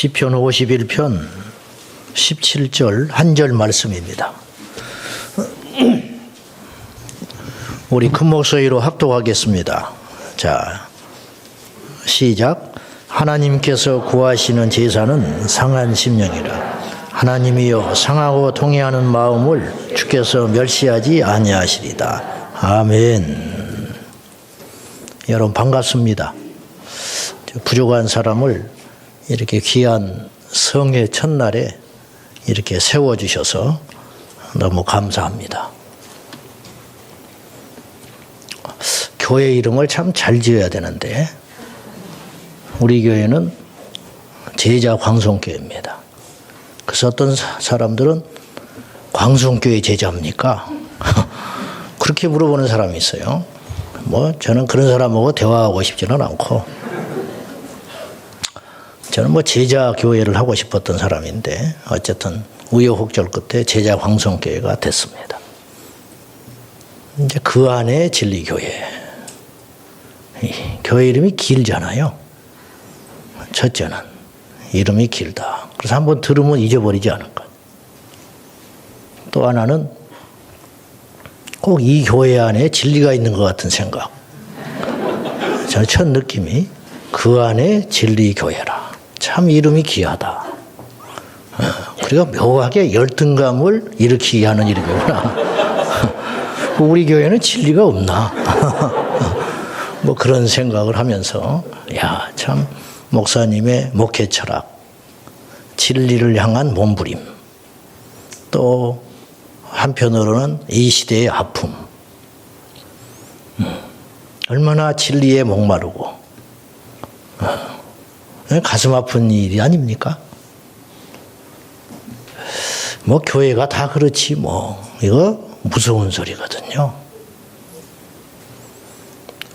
시편 51편 17절 한 절 말씀입니다. 우리 큰 목소리로 합독하겠습니다. 자, 시작. 하나님께서 구하시는 제사는 상한 심령이라. 하나님이여 상하고 통회하는 마음을 주께서 멸시하지 아니하시리다. 아멘. 여러분 반갑습니다. 부족한 사람을 이렇게 귀한 성회 첫날에 이렇게 세워주셔서 너무 감사합니다. 교회 이름을 참 잘 지어야 되는데 우리 교회는 제자 광성교회입니다. 그래서 어떤 사람들은 광성교회 제자입니까? 그렇게 물어보는 사람이 있어요. 저는 그런 사람하고 대화하고 싶지는 않고 저는 제자 교회를 하고 싶었던 사람인데 어쨌든 우여곡절 끝에 제자 광성교회가 됐습니다. 이제 그 안에 진리교회. 교회 이름이 길잖아요. 첫째는 이름이 길다. 그래서 한번 들으면 잊어버리지 않을 것. 또 하나는 꼭 이 교회 안에 진리가 있는 것 같은 생각. 저는 첫 느낌이 그 안에 진리교회라. 참 이름이 귀하다. 우리가 묘하게 열등감을 일으키게 하는 이름이구나. 우리 교회는 진리가 없나? 그런 생각을 하면서 참 목사님의 목회 철학, 진리를 향한 몸부림, 또 한편으로는 이 시대의 아픔, 얼마나 진리에 목마르고 가슴 아픈 일이 아닙니까? 교회가 다 그렇지 이거 무서운 소리거든요.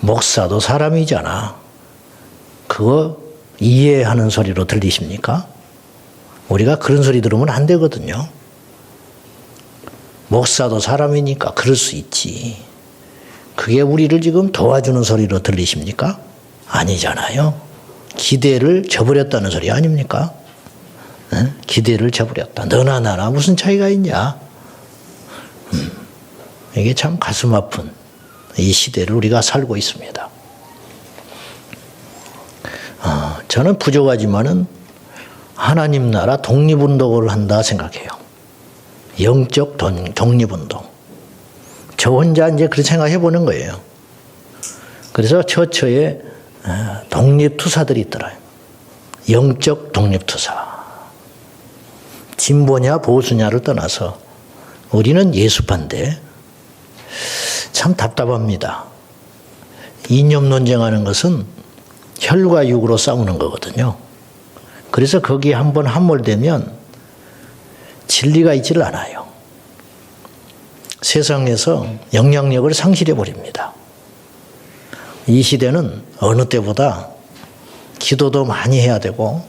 목사도 사람이잖아. 그거 이해하는 소리로 들리십니까? 우리가 그런 소리 들으면 안 되거든요. 목사도 사람이니까 그럴 수 있지. 그게 우리를 지금 도와주는 소리로 들리십니까? 아니잖아요. 기대를 저버렸다는 소리 아닙니까? 기대를 저버렸다. 너나 나나 무슨 차이가 있냐? 이게 참 가슴 아픈 이 시대를 우리가 살고 있습니다. 저는 부족하지만은 하나님 나라 독립운동을 한다 생각해요. 영적 독립운동. 저 혼자 이제 그렇게 생각해 보는 거예요. 그래서 처처에 독립투사들이 있더라고요. 영적 독립투사. 진보냐 보수냐를 떠나서 우리는 예수파인데 참 답답합니다. 이념 논쟁하는 것은 혈과 육으로 싸우는 거거든요. 그래서 거기에 한번 함몰되면 진리가 있지를 않아요. 세상에서 영향력을 상실해 버립니다. 이 시대는 어느 때보다 기도도 많이 해야 되고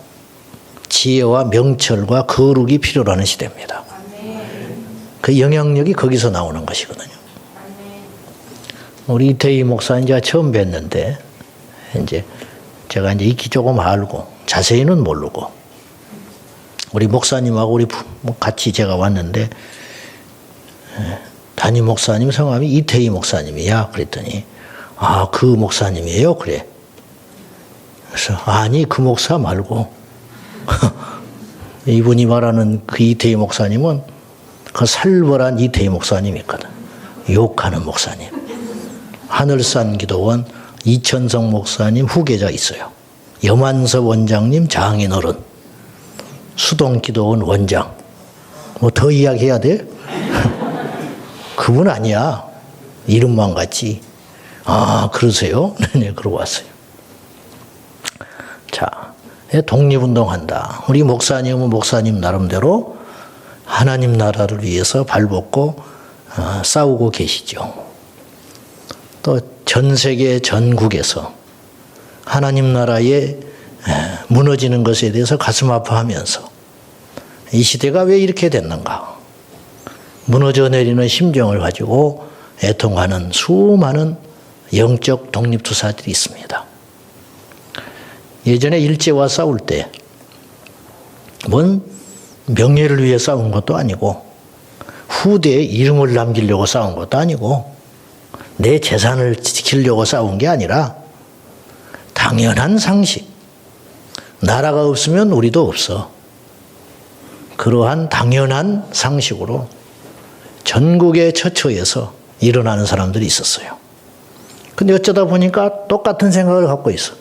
지혜와 명철과 거룩이 필요로 하는 시대입니다. 그 영향력이 거기서 나오는 것이거든요. 우리 이태희 목사 이제 처음 뵀는데 제가 익히 조금 알고 자세히는 모르고 우리 목사님하고 우리 같이 제가 왔는데 담임 목사님 성함이 이태희 목사님이야. 그랬더니 그 목사님이에요? 그래. 그래서 아니 그 목사 말고 이분이 말하는 그 이태희 목사님은 그 살벌한 이태희 목사님이 있거든. 욕하는 목사님. 하늘산 기도원 이천성 목사님 후계자 있어요. 염한섭 원장님 장인어른. 수동 기도원 원장. 더 이야기해야 돼? 그분 아니야. 이름만 같지. 그러세요? 네, 그러고 왔어요. 자, 독립운동한다. 우리 목사님은 목사님 나름대로 하나님 나라를 위해서 발벗고 싸우고 계시죠. 또 전 세계 전국에서 하나님 나라에 무너지는 것에 대해서 가슴 아파하면서 이 시대가 왜 이렇게 됐는가? 무너져 내리는 심정을 가지고 애통하는 수많은 영적 독립투사들이 있습니다. 예전에 일제와 싸울 때 뭔 명예를 위해 싸운 것도 아니고 후대에 이름을 남기려고 싸운 것도 아니고 내 재산을 지키려고 싸운 게 아니라 당연한 상식. 나라가 없으면 우리도 없어. 그러한 당연한 상식으로 전국의 처처에서 일어나는 사람들이 있었어요. 근데 어쩌다 보니까 똑같은 생각을 갖고 있어.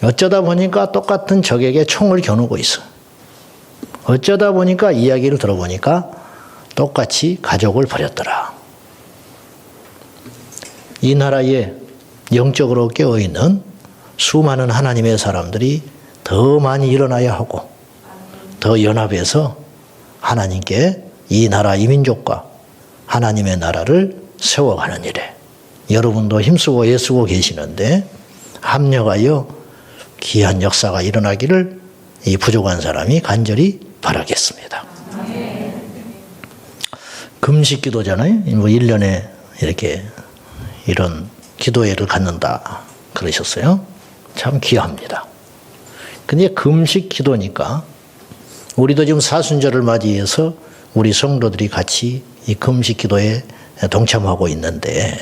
어쩌다 보니까 똑같은 적에게 총을 겨누고 있어. 어쩌다 보니까 이야기를 들어보니까 똑같이 가족을 버렸더라. 이 나라에 영적으로 깨어있는 수많은 하나님의 사람들이 더 많이 일어나야 하고 더 연합해서 하나님께 이 나라 이 민족과 하나님의 나라를 세워가는 일에 여러분도 힘쓰고 애쓰고 계시는데 합력하여 귀한 역사가 일어나기를 이 부족한 사람이 간절히 바라겠습니다. 금식 기도잖아요. 뭐 1년에 이렇게 이런 기도회를 갖는다 그러셨어요. 참 귀합니다. 근데 금식 기도니까 우리도 지금 사순절을 맞이해서 우리 성도들이 같이 이 금식 기도에 동참하고 있는데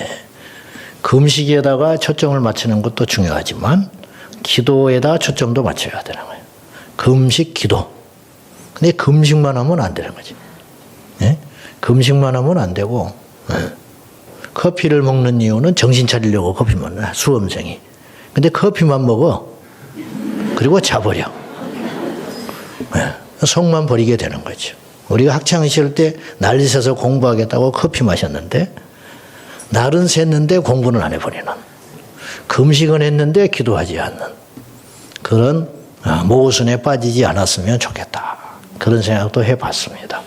금식에다가 초점을 맞추는 것도 중요하지만 기도에다 초점도 맞춰야 되는 거예요. 금식 기도. 근데 금식만 하면 안 되는 거지. 예? 금식만 하면 안 되고 커피를 먹는 이유는 정신 차리려고 커피 먹는 수험생이. 근데 커피만 먹어. 그리고 자버려. 속만 버리게 되는 거죠. 우리가 학창시절 때 난리 새서 공부하겠다고 커피 마셨는데 날은 샜는데 공부는 안 해버리는, 금식은 했는데 기도하지 않는 그런 모순에 빠지지 않았으면 좋겠다. 그런 생각도 해봤습니다.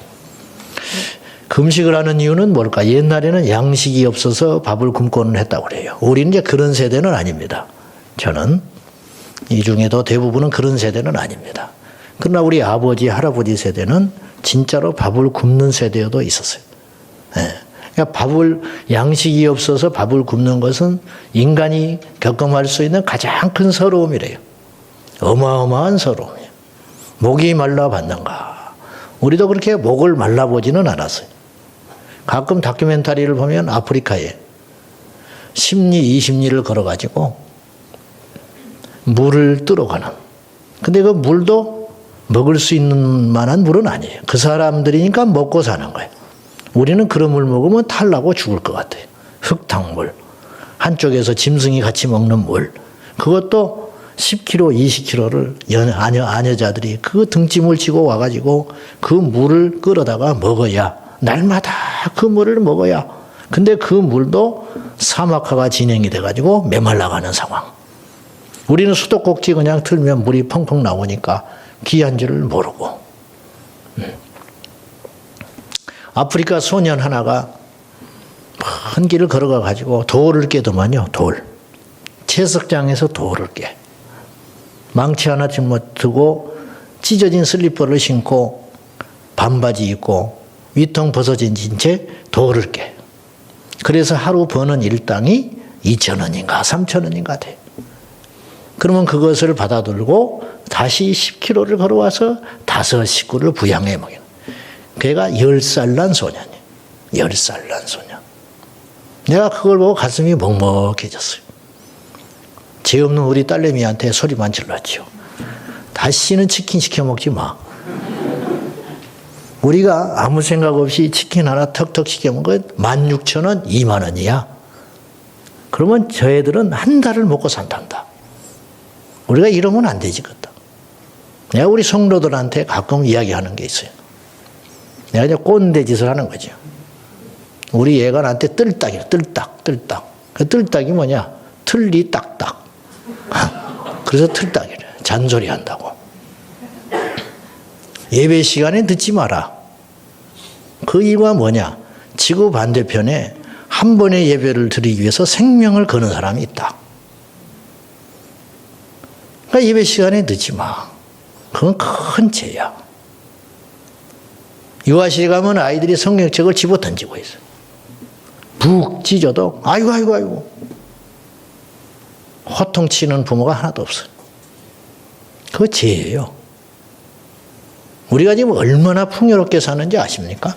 금식을 하는 이유는 뭘까? 옛날에는 양식이 없어서 밥을 굶고는 했다고 그래요. 우리는 이제 그런 세대는 아닙니다. 저는 이 중에도 대부분은 그런 세대는 아닙니다. 그러나 우리 아버지, 할아버지 세대는 진짜로 밥을 굶는 세대도 있었어요. 네. 그러니까 양식이 없어서 밥을 굶는 것은 인간이 겪어할 수 있는 가장 큰 서러움이래요. 어마어마한 서러움이에요. 목이 말라 받는가. 우리도 그렇게 목을 말라보지는 않았어요. 가끔 다큐멘터리를 보면 아프리카에 10리, 20리를 걸어가지고 물을 뜨러가는. 근데 그 물도 먹을 수 있는 만한 물은 아니에요. 그 사람들이니까 먹고 사는 거예요. 우리는 그런 물 먹으면 탈나고 죽을 것 같아요. 흙탕물. 한쪽에서 짐승이 같이 먹는 물. 그것도 10kg, 20kg를 아녀자들이 그 등짐을 지고 와가지고 그 물을 끌어다가 먹어야, 날마다 그 물을 먹어야. 근데 그 물도 사막화가 진행이 돼가지고 메말라가는 상황. 우리는 수도꼭지 그냥 틀면 물이 펑펑 나오니까 귀한 줄을 모르고. 아프리카 소년 하나가 한 길을 걸어가 가지고 돌을 깨더만요. 돌. 채석장에서 돌을 깨. 망치 하나 짊어지고 찢어진 슬리퍼를 신고 반바지 입고 위통 벗어진 채 돌을 깨. 그래서 하루 버는 일당이 2,000원인가 3,000원인가 돼. 그러면 그것을 받아들고 다시 10km를 걸어와서 5 식구를 부양해 먹이는. 걔가 10살 난 소년이에요. 10살 난 소년. 내가 그걸 보고 가슴이 먹먹해졌어요. 죄 없는 우리 딸내미한테 소리만 질렀죠. 다시는 치킨 시켜 먹지 마. 우리가 아무 생각 없이 치킨 하나 턱턱 시켜 먹으면 16,000원, 20,000원이야. 그러면 저 애들은 한 달을 먹고 산단다. 우리가 이러면 안 되지, 그것도. 내가 우리 성도들한테 가끔 이야기하는 게 있어요. 내가 이제 꼰대 짓을 하는 거죠. 우리 애가 나한테 뜰딱이래, 뜰딱. 그 뜰딱이 뭐냐? 틀리 딱딱. 그래서 틀딱이래. 잔소리 한다고. 예배 시간에 듣지 마라. 그 이유가 뭐냐? 지구 반대편에 한 번의 예배를 드리기 위해서 생명을 거는 사람이 있다. 그러니까 예배 시간에 듣지 마. 그건 큰 죄야. 유아실에 가면 아이들이 성경책을 집어 던지고 있어. 푹 찢어도 아이고 호통치는 부모가 하나도 없어. 그거 죄예요. 우리가 지금 얼마나 풍요롭게 사는지 아십니까?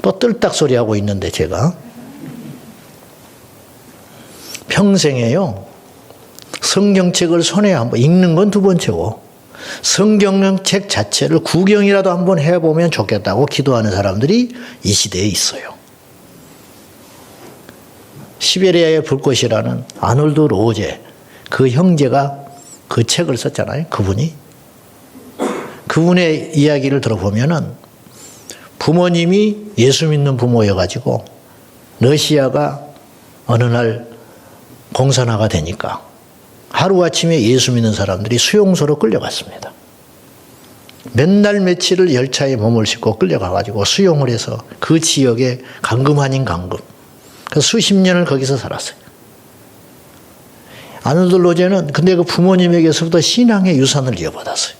또 뜰딱 소리하고 있는데 제가 평생에요. 성경책을 손에 한번 읽는 건 두 번째고 성경책 자체를 구경이라도 한번 해보면 좋겠다고 기도하는 사람들이 이 시대에 있어요. 시베리아의 불꽃이라는 아놀드 로제 그 형제가 그 책을 썼잖아요. 그분의 이야기를 들어보면은 부모님이 예수 믿는 부모여가지고 러시아가 어느 날 공산화가 되니까 하루아침에 예수 믿는 사람들이 수용소로 끌려갔습니다. 몇 날 며칠을 열차에 몸을 싣고 끌려가가지고 수용을 해서 그 지역에 감금 아닌 감금. 그래서 수십 년을 거기서 살았어요. 아놀드 로제는 근데 그 부모님에게서부터 신앙의 유산을 이어받았어요.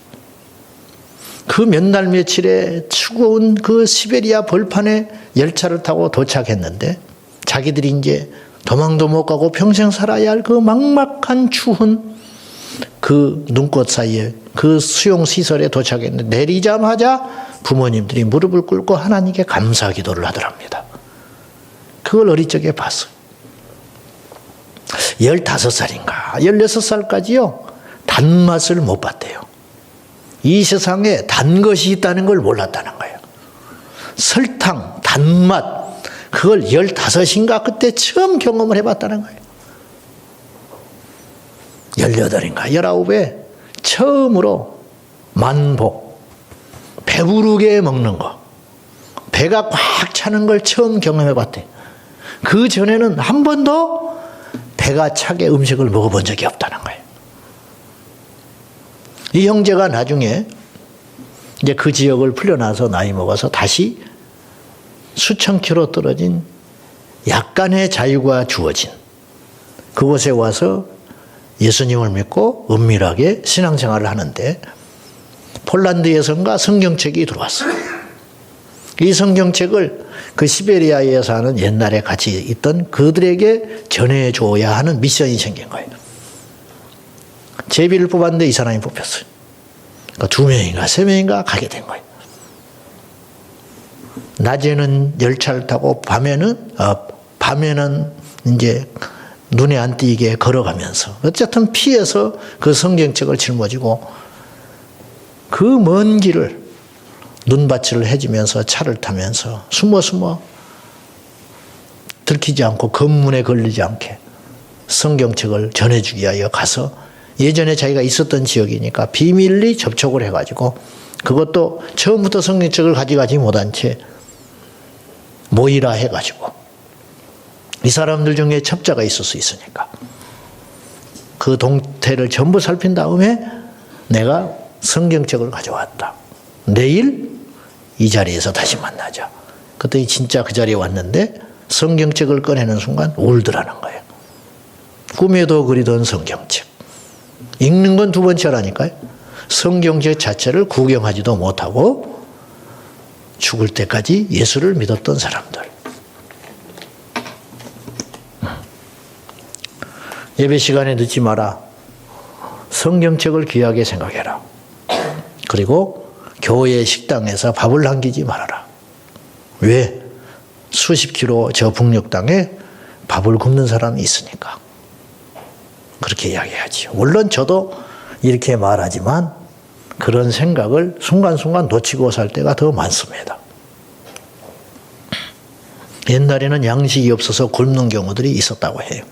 그 몇 날 며칠에 추운 그 시베리아 벌판에 열차를 타고 도착했는데 자기들이 이제 도망도 못 가고 평생 살아야 할 그 막막한 추운 그 눈꽃 사이에 그 수용시설에 도착했는데 내리자마자 부모님들이 무릎을 꿇고 하나님께 감사 기도를 하더랍니다. 그걸 어릴 적에 봤어요. 15살인가 16살까지요 단맛을 못 봤대요. 이 세상에 단 것이 있다는 걸 몰랐다는 거예요. 설탕, 단맛 그걸 15인가 그때 처음 경험을 해봤다는 거예요. 18인가 19에 처음으로 만복 배부르게 먹는 거 배가 꽉 차는 걸 처음 경험해봤대요. 그 전에는 한 번도 배가 차게 음식을 먹어본 적이 없다는 거예요. 이 형제가 나중에 이제 그 지역을 풀려나서 나이 먹어서 다시 수천 킬로 떨어진 약간의 자유가 주어진 그곳에 와서 예수님을 믿고 은밀하게 신앙생활을 하는데 폴란드에선가 성경책이 들어왔어요. 이 성경책을 그 시베리아에 사는 옛날에 같이 있던 그들에게 전해줘야 하는 미션이 생긴 거예요. 제비를 뽑았는데 이 사람이 뽑혔어요. 그러니까 2명인가 3명인가 가게 된 거예요. 낮에는 열차를 타고 밤에는 이제 눈에 안 띄게 걸어가면서 어쨌든 피해서 그 성경책을 짊어지고 그 먼 길을 눈밭을 해지면서 차를 타면서 숨어 들키지 않고 검문에 걸리지 않게 성경책을 전해주기 위하여 가서 예전에 자기가 있었던 지역이니까 비밀리 접촉을 해가지고 그것도 처음부터 성경책을 가져가지 못한 채 모이라 해가지고 이 사람들 중에 첩자가 있을 수 있으니까 그 동태를 전부 살핀 다음에 내가 성경책을 가져왔다. 내일 이 자리에서 다시 만나자. 그랬더니 진짜 그 자리에 왔는데 성경책을 꺼내는 순간 울더라는 거예요. 꿈에도 그리던 성경책. 읽는 건 두 번째라니까요. 성경책 자체를 구경하지도 못하고 죽을 때까지 예수를 믿었던 사람들. 예배 시간에 늦지 마라. 성경책을 귀하게 생각해라. 그리고 교회 식당에서 밥을 남기지 말아라. 왜? 수십 킬로 저 북녘 땅에 밥을 굶는 사람이 있으니까. 그렇게 이야기하지요. 물론 저도 이렇게 말하지만 그런 생각을 순간순간 놓치고 살 때가 더 많습니다. 옛날에는 양식이 없어서 굶는 경우들이 있었다고 해요.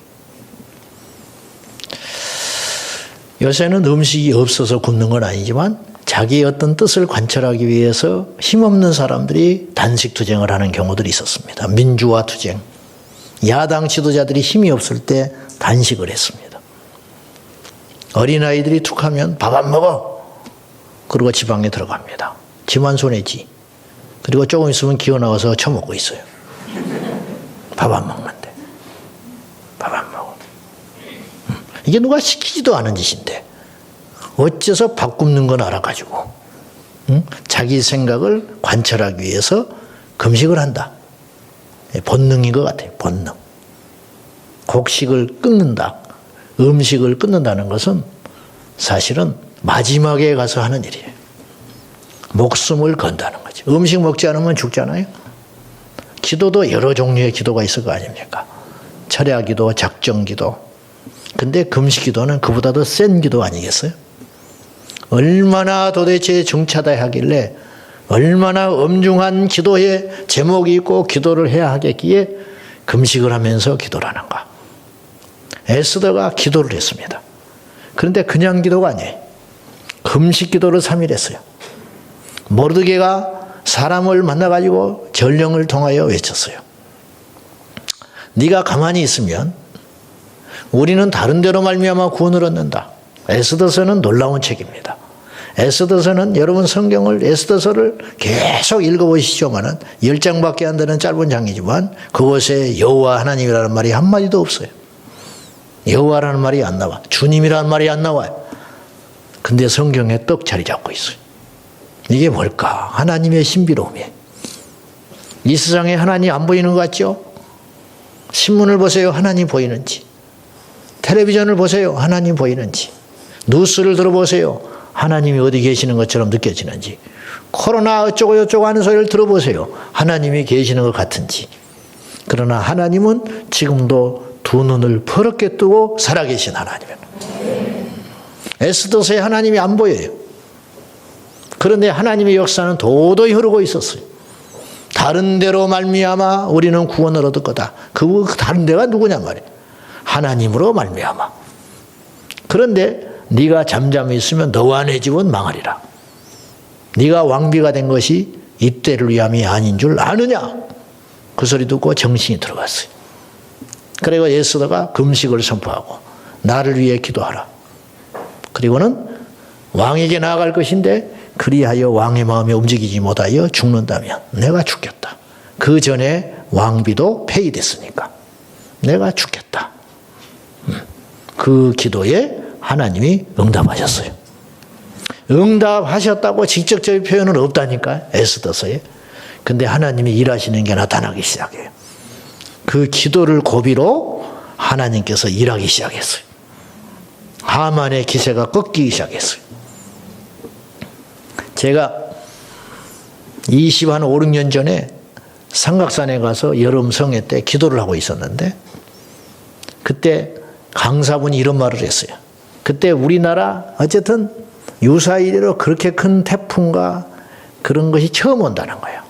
요새는 음식이 없어서 굶는 건 아니지만 자기의 어떤 뜻을 관철하기 위해서 힘없는 사람들이 단식 투쟁을 하는 경우들이 있었습니다. 민주화 투쟁. 야당 지도자들이 힘이 없을 때 단식을 했습니다. 어린아이들이 툭 하면 밥 안 먹어. 그리고 지방에 들어갑니다. 지만 손해지. 그리고 조금 있으면 기어 나와서 처먹고 있어요. 밥 안 먹는데. 밥 안 먹어. 이게 누가 시키지도 않은 짓인데 어째서 밥 굶는 건 알아가지고 자기 생각을 관철하기 위해서 금식을 한다. 본능인 것 같아요. 본능. 곡식을 끊는다. 음식을 끊는다는 것은 사실은 마지막에 가서 하는 일이에요. 목숨을 건다는 거지. 음식 먹지 않으면 죽잖아요. 기도도 여러 종류의 기도가 있을 거 아닙니까? 철야 기도, 작정 기도. 근데 금식 기도는 그보다 더 센 기도 아니겠어요? 얼마나 도대체 중차대하길래 얼마나 엄중한 기도의 제목이 있고 기도를 해야 하겠기에 금식을 하면서 기도를 하는가. 에스더가 기도를 했습니다. 그런데 그냥 기도가 아니에요. 금식 기도를 3일 했어요. 모르드게가 사람을 만나가지고 전령을 통하여 외쳤어요. 네가 가만히 있으면 우리는 다른 데로 말미암아 구원을 얻는다. 에스더서는 놀라운 책입니다. 에스더서는 여러분 성경을 에스더서를 계속 읽어보시죠만은 10장밖에 안 되는 짧은 장이지만 그곳에 여호와 하나님이라는 말이 한마디도 없어요. 여호와라는 말이 안 나와. 주님이라는 말이 안 나와요. 근데 성경에 떡 자리 잡고 있어요. 이게 뭘까? 하나님의 신비로움이에요. 이 세상에 하나님 안 보이는 것 같죠? 신문을 보세요. 하나님 보이는지. 텔레비전을 보세요. 하나님 보이는지. 뉴스를 들어보세요. 하나님이 어디 계시는 것처럼 느껴지는지. 코로나 어쩌고 저쩌고 하는 소리를 들어보세요. 하나님이 계시는 것 같은지. 그러나 하나님은 지금도 두 눈을 퍼렇게 뜨고 살아계신 하나님이에요. 에스더서에 하나님이 안 보여요. 그런데 하나님의 역사는 도도히 흐르고 있었어요. 다른 데로 말미암아 우리는 구원을 얻을 거다. 그 다른 데가 누구냐 말이에요. 하나님으로 말미암아. 그런데 네가 잠잠히 있으면 너와 내 집은 망하리라. 네가 왕비가 된 것이 이때를 위함이 아닌 줄 아느냐. 그 소리 듣고 정신이 들어갔어요. 그리고 에스더가 금식을 선포하고 나를 위해 기도하라. 그리고는 왕에게 나아갈 것인데 그리하여 왕의 마음이 움직이지 못하여 죽는다면 내가 죽겠다. 그 전에 왕비도 폐위됐으니까 내가 죽겠다. 그 기도에 하나님이 응답하셨어요. 응답하셨다고 직접적인 표현은 없다니까 에스더서에. 근데 하나님이 일하시는 게 나타나기 시작해요. 그 기도를 고비로 하나님께서 일하기 시작했어요. 하만의 기세가 꺾이기 시작했어요. 제가 5, 6년 전에 삼각산에 가서 여름 성회 때 기도를 하고 있었는데 그때 강사분이 이런 말을 했어요. 그때 우리나라 어쨌든 유사일로 그렇게 큰 태풍과 그런 것이 처음 온다는 거예요.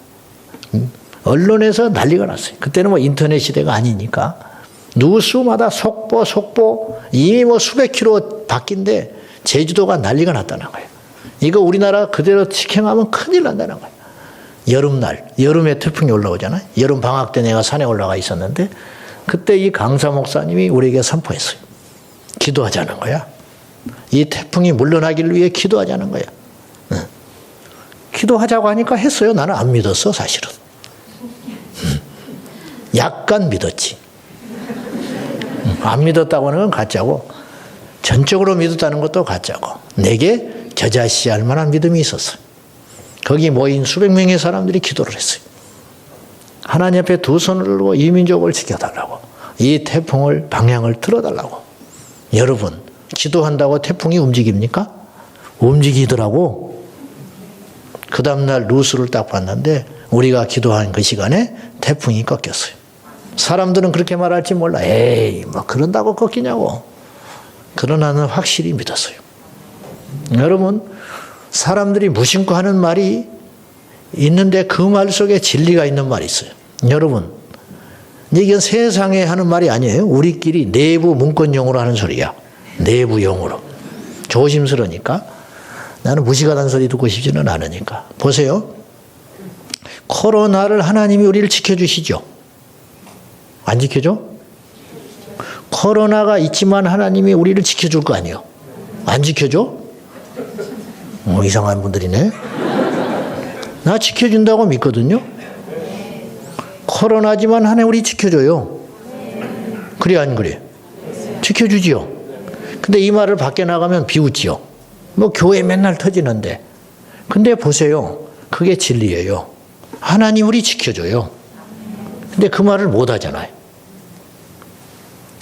언론에서 난리가 났어요. 그때는 뭐 인터넷 시대가 아니니까 뉴스마다 속보 이미 뭐 수백 킬로 바뀐데 제주도가 난리가 났다는 거예요. 이거 우리나라 그대로 직행하면 큰일 난다는 거예요. 여름날, 여름에 태풍이 올라오잖아요. 여름 방학 때 내가 산에 올라가 있었는데 그때 이 강사 목사님이 우리에게 선포했어요. 기도하자는 거야. 이 태풍이 물러나기를 위해 기도하자는 거야. 기도하자고 하니까 했어요. 나는 안 믿었어, 사실은. 약간 믿었지. 안 믿었다고 하는 건 가짜고 전적으로 믿었다는 것도 가짜고 내게 저자시할 만한 믿음이 있었어요. 거기 모인 수백 명의 사람들이 기도를 했어요. 하나님 앞에 두 손을 들고 이 민족을 지켜달라고. 이 태풍을 방향을 틀어달라고. 여러분 기도한다고 태풍이 움직입니까? 움직이더라고. 그 다음날 뉴스를 딱 봤는데 우리가 기도한 그 시간에 태풍이 꺾였어요. 사람들은 그렇게 말할지 몰라. 에이 뭐 그런다고 꺾이냐고. 그러나 나는 확실히 믿었어요. 여러분 사람들이 무심코 하는 말이 있는데 그 말 속에 진리가 있는 말이 있어요. 여러분 이건 세상에 하는 말이 아니에요. 우리끼리 내부 문건용어로 하는 소리야. 내부용어로. 조심스러우니까. 나는 무식하다는 소리 듣고 싶지는 않으니까. 보세요. 코로나를 하나님이 우리를 지켜주시죠. 안 지켜줘? 코로나가 있지만 하나님이 우리를 지켜줄 거 아니에요. 안 지켜줘? 이상한 분들이네. 나 지켜준다고 믿거든요. 코로나지만 하나님 우리 지켜줘요. 그래 안 그래? 지켜주지요. 근데 이 말을 밖에 나가면 비웃지요. 뭐 교회 맨날 터지는데. 근데 보세요. 그게 진리예요. 하나님 우리 지켜줘요. 근데 그 말을 못 하잖아요.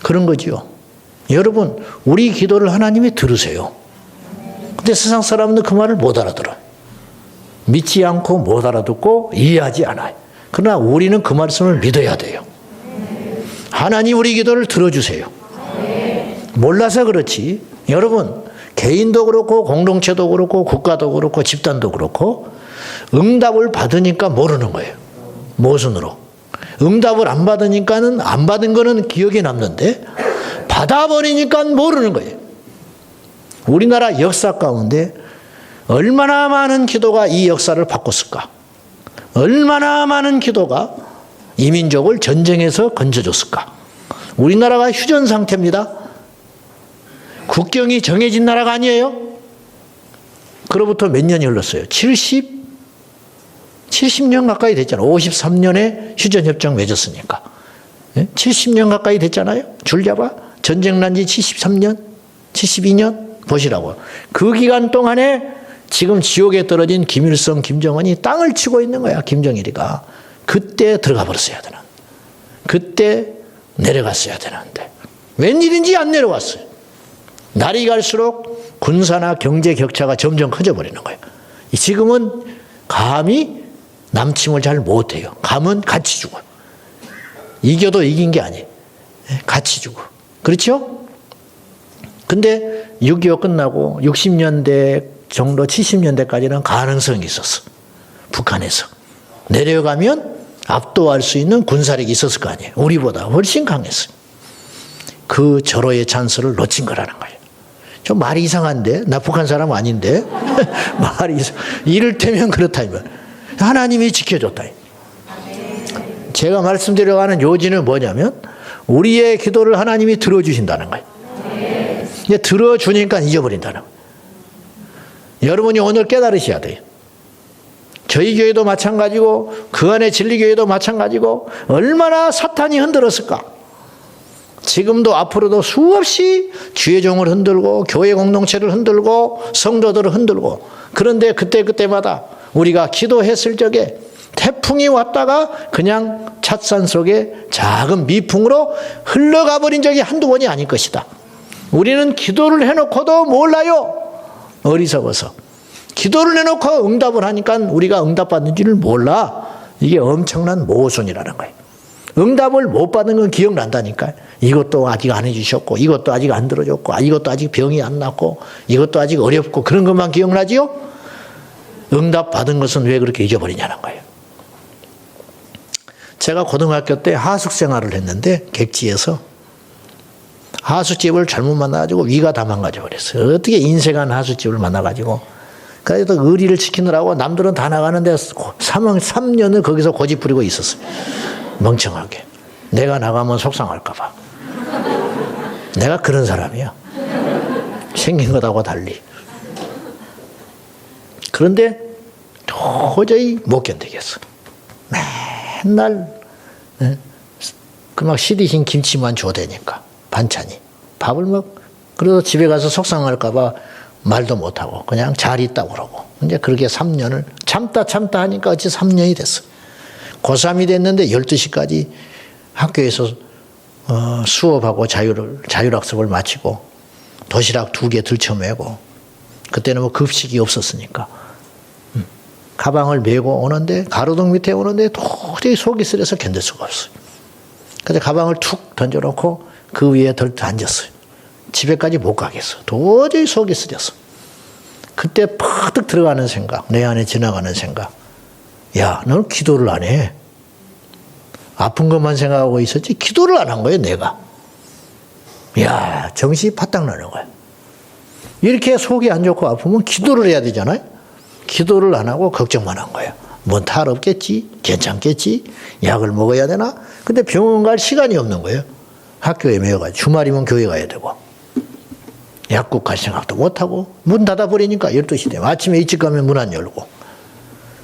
그런 거지요. 여러분 우리 기도를 하나님이 들으세요. 근데 세상 사람은 그 말을 못 알아들어요. 믿지 않고 못 알아듣고 이해하지 않아요. 그러나 우리는 그 말씀을 믿어야 돼요. 하나님 우리 기도를 들어주세요. 몰라서 그렇지. 여러분, 개인도 그렇고 공동체도 그렇고 국가도 그렇고 집단도 그렇고 응답을 받으니까 모르는 거예요. 모순으로. 응답을 안 받으니까는 안 받은 거는 기억에 남는데 받아버리니까 모르는 거예요. 우리나라 역사 가운데 얼마나 많은 기도가 이 역사를 바꿨을까? 얼마나 많은 기도가 이 민족을 전쟁에서 건져줬을까? 우리나라가 휴전 상태입니다. 국경이 정해진 나라가 아니에요. 그로부터 몇 년이 흘렀어요? 70년 가까이 됐잖아요. 53년에 휴전협정 맺었으니까. 70년 가까이 됐잖아요. 줄 잡아. 전쟁 난 지 73년, 72년 보시라고요. 그 기간 동안에 지금 지옥에 떨어진 김일성, 김정은이 땅을 치고 있는 거야. 김정일이가. 그때 들어가 버렸어야 되는. 그때 내려갔어야 되는데. 웬일인지 안 내려갔어요. 날이 갈수록 군사나 경제 격차가 점점 커져 버리는 거예요. 지금은 감히 남침을 잘 못해요. 감은 같이 죽어요. 이겨도 이긴 게 아니에요. 같이 죽어. 그렇죠? 근데 6.25 끝나고 60년대 정도 70년대까지는 가능성이 있었어. 북한에서. 내려가면 압도할 수 있는 군사력이 있었을 거 아니에요. 우리보다 훨씬 강했어요. 그 절호의 찬스를 놓친 거라는 거예요. 좀 말이 이상한데? 나 북한 사람 아닌데? 말이 이를테면 그렇다면 하나님이 지켜줬다. 제가 말씀드려가는 요지는 뭐냐면 우리의 기도를 하나님이 들어주신다는 거예요. 이제 들어주니까 잊어버린다는 거예요. 여러분이 오늘 깨달으셔야 돼요. 저희 교회도 마찬가지고 그 안에 진리교회도 마찬가지고 얼마나 사탄이 흔들었을까. 지금도 앞으로도 수없이 주의 종을 흔들고 교회 공동체를 흔들고 성도들을 흔들고 그런데 그때마다 우리가 기도했을 적에 태풍이 왔다가 그냥 찻산 속에 작은 미풍으로 흘러가 버린 적이 한두 번이 아닐 것이다. 우리는 기도를 해놓고도 몰라요. 어리석어서. 기도를 해놓고 응답을 하니까 우리가 응답받는 줄을 몰라. 이게 엄청난 모순이라는 거예요. 응답을 못 받은 건 기억난다니까요. 이것도 아직 안 해주셨고 이것도 아직 안 들어줬고 이것도 아직 병이 안 났고 이것도 아직 어렵고 그런 것만 기억나지요? 응답 받은 것은 왜 그렇게 잊어버리냐는 거예요. 제가 고등학교 때 하숙 생활을 했는데 객지에서 하숙집을 잘못 만나가지고 위가 다 망가져버렸어요. 어떻게 인생한 하숙집을 만나가지고 그래서 의리를 지키느라고 남들은 다 나가는데 3년을 거기서 고집 부리고 있었어요. 멍청하게. 내가 나가면 속상할까 봐. 내가 그런 사람이야. 생긴 것하고 달리. 그런데 도저히 못 견디겠어. 맨날 그 막 시디신 김치만 줘대니까 반찬이. 밥을 그래서 집에 가서 속상할까 봐 말도 못하고 그냥 잘 있다고 그러고. 이제 그렇게 3년을 참다 하니까 어찌 3년이 됐어. 고3이 됐는데 12시까지 학교에서 수업하고 자율학습을 마치고 도시락 2개 들쳐매고 그때는 뭐 급식이 없었으니까 가방을 메고 오는데 가로등 밑에 오는데 도저히 속이 쓰려서 견딜 수가 없어요. 그래서 가방을 툭 던져놓고 그 위에 앉았어요. 집에까지 못 가겠어. 도저히 속이 쓰려서. 그때 팍 들어가는 생각, 내 안에 지나가는 생각. 야, 너는 기도를 안 해. 아픈 것만 생각하고 있었지 기도를 안 한 거예요, 내가. 야, 정신이 바짝 나는 거야. 이렇게 속이 안 좋고 아프면 기도를 해야 되잖아요. 기도를 안 하고 걱정만 한 거예요. 뭔 탈 없겠지? 괜찮겠지? 약을 먹어야 되나? 근데 병원 갈 시간이 없는 거예요. 학교에 매여가지고 주말이면 교회 가야 되고 약국 갈 생각도 못하고 문 닫아버리니까 12시 되면 아침에 일찍 가면 문 안 열고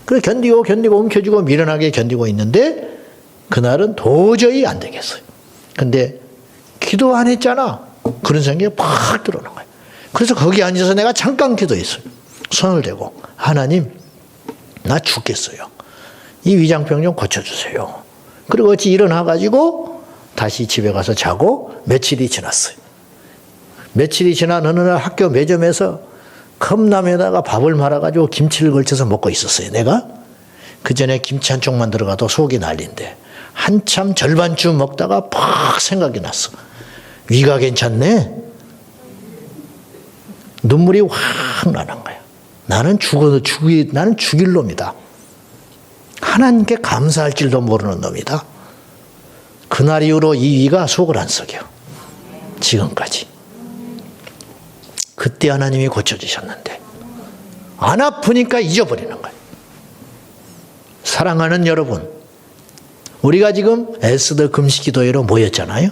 그래 견디고 움켜쥐고 미련하게 견디고 있는데 그날은 도저히 안 되겠어요. 근데 기도 안 했잖아. 그런 생각이 팍 들어오는 거예요. 그래서 거기 앉아서 내가 잠깐 기도했어요. 손을 대고 하나님 나 죽겠어요. 이 위장병 좀 고쳐주세요. 그리고 어찌 일어나가지고 다시 집에 가서 자고 며칠이 지났어요. 며칠이 지난 어느 날 학교 매점에서 컵라면에다가 밥을 말아가지고 김치를 걸쳐서 먹고 있었어요. 내가 그 전에 김치 한 쪽만 들어가도 속이 난리인데 한참 절반쯤 먹다가 팍 생각이 났어. 위가 괜찮네. 눈물이 확 나는 거야. 나는 죽일 놈이다. 하나님께 감사할 줄도 모르는 놈이다. 그날 이후로 이 위가 속을 안 썩여. 지금까지. 그때 하나님이 고쳐주셨는데 안 아프니까 잊어버리는 거예요. 사랑하는 여러분, 우리가 지금 에스더 금식기도회로 모였잖아요.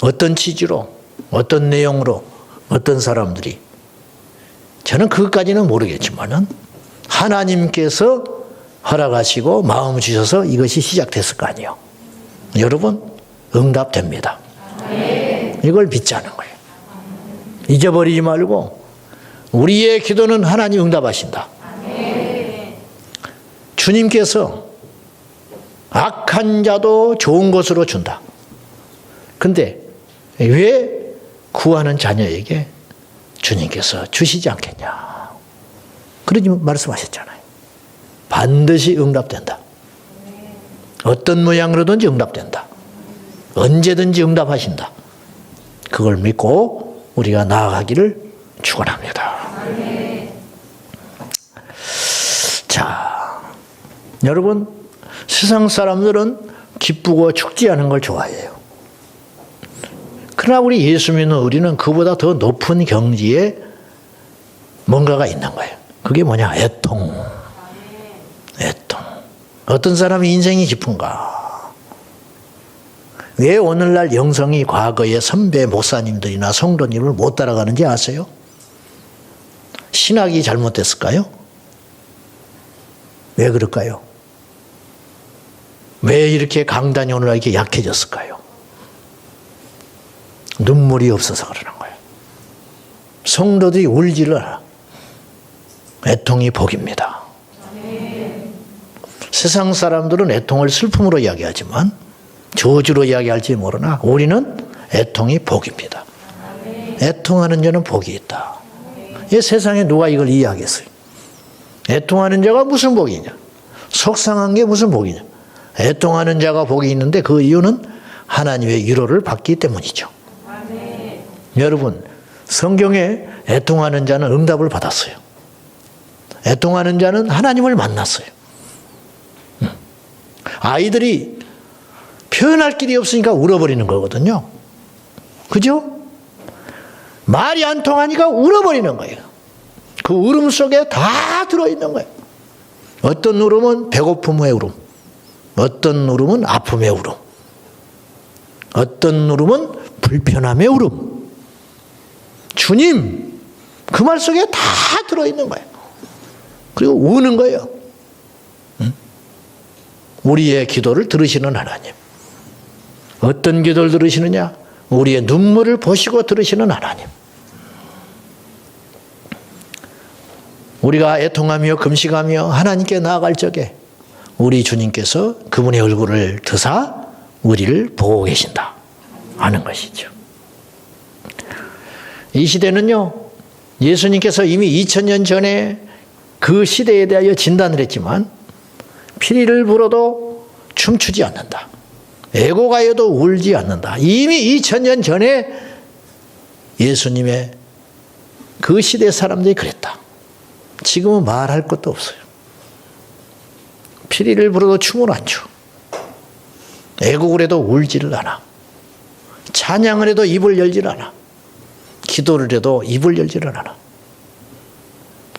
어떤 취지로, 어떤 내용으로, 어떤 사람들이, 저는 그것까지는 모르겠지만은 하나님께서 허락하시고 마음 주셔서 이것이 시작됐을 거 아니에요. 여러분, 응답됩니다. 이걸 믿자는 거예요. 잊어버리지 말고 우리의 기도는 하나님 응답하신다. 주님께서 악한 자도 좋은 것으로 준다. 근데 왜 구하는 자녀에게 주님께서 주시지 않겠냐. 그러지 말씀하셨잖아요. 반드시 응답된다. 어떤 모양으로든지 응답된다. 언제든지 응답하신다. 그걸 믿고 우리가 나아가기를 축원합니다. 자, 여러분, 세상 사람들은 기쁘고 축제 하는 걸 좋아해요. 그러나 우리 예수 믿는 우리는 그보다 더 높은 경지에 뭔가가 있는 거예요. 그게 뭐냐? 애통. 애통. 어떤 사람이 인생이 깊은가? 왜 오늘날 영성이 과거의 선배 목사님들이나 성도님을 못 따라가는지 아세요? 신학이 잘못됐을까요? 왜 그럴까요? 왜 이렇게 강단이 오늘날 이렇게 약해졌을까요? 눈물이 없어서 그러는 거예요. 성도들이 울지를 않아. 애통이 복입니다. 세상 사람들은 애통을 슬픔으로 이야기하지만 저주로 이야기할지 모르나 우리는 애통이 복입니다. 애통하는 자는 복이 있다. 이 세상에 누가 이걸 이해하겠어요? 애통하는 자가 무슨 복이냐? 속상한 게 무슨 복이냐? 애통하는 자가 복이 있는데 그 이유는 하나님의 위로를 받기 때문이죠. 여러분, 성경에 애통하는 자는 응답을 받았어요. 애통하는 자는 하나님을 만났어요. 아이들이 표현할 길이 없으니까 울어버리는 거거든요. 그죠? 말이 안 통하니까 울어버리는 거예요. 그 울음 속에 다 들어있는 거예요. 어떤 울음은 배고픔의 울음, 어떤 울음은 아픔의 울음, 어떤 울음은 불편함의 울음. 주님, 그 말 속에 다 들어있는 거예요. 그리고 우는 거예요. 우리의 기도를 들으시는 하나님. 어떤 기도를 들으시느냐? 우리의 눈물을 보시고 들으시는 하나님. 우리가 애통하며 금식하며 하나님께 나아갈 적에 우리 주님께서 그분의 얼굴을 드사 우리를 보고 계신다 하는 것이죠. 이 시대는요, 예수님께서 이미 2000년 전에 그 시대에 대하여 진단을 했지만 피리를 불어도 춤추지 않는다. 애고가여도 울지 않는다. 이미 2000년 전에 예수님의 그 시대 사람들이 그랬다. 지금은 말할 것도 없어요. 피리를 불어도 춤을 안 춰. 애곡을 해도 울지를 않아. 찬양을 해도 입을 열지를 않아. 기도를 해도 입을 열지를 않아.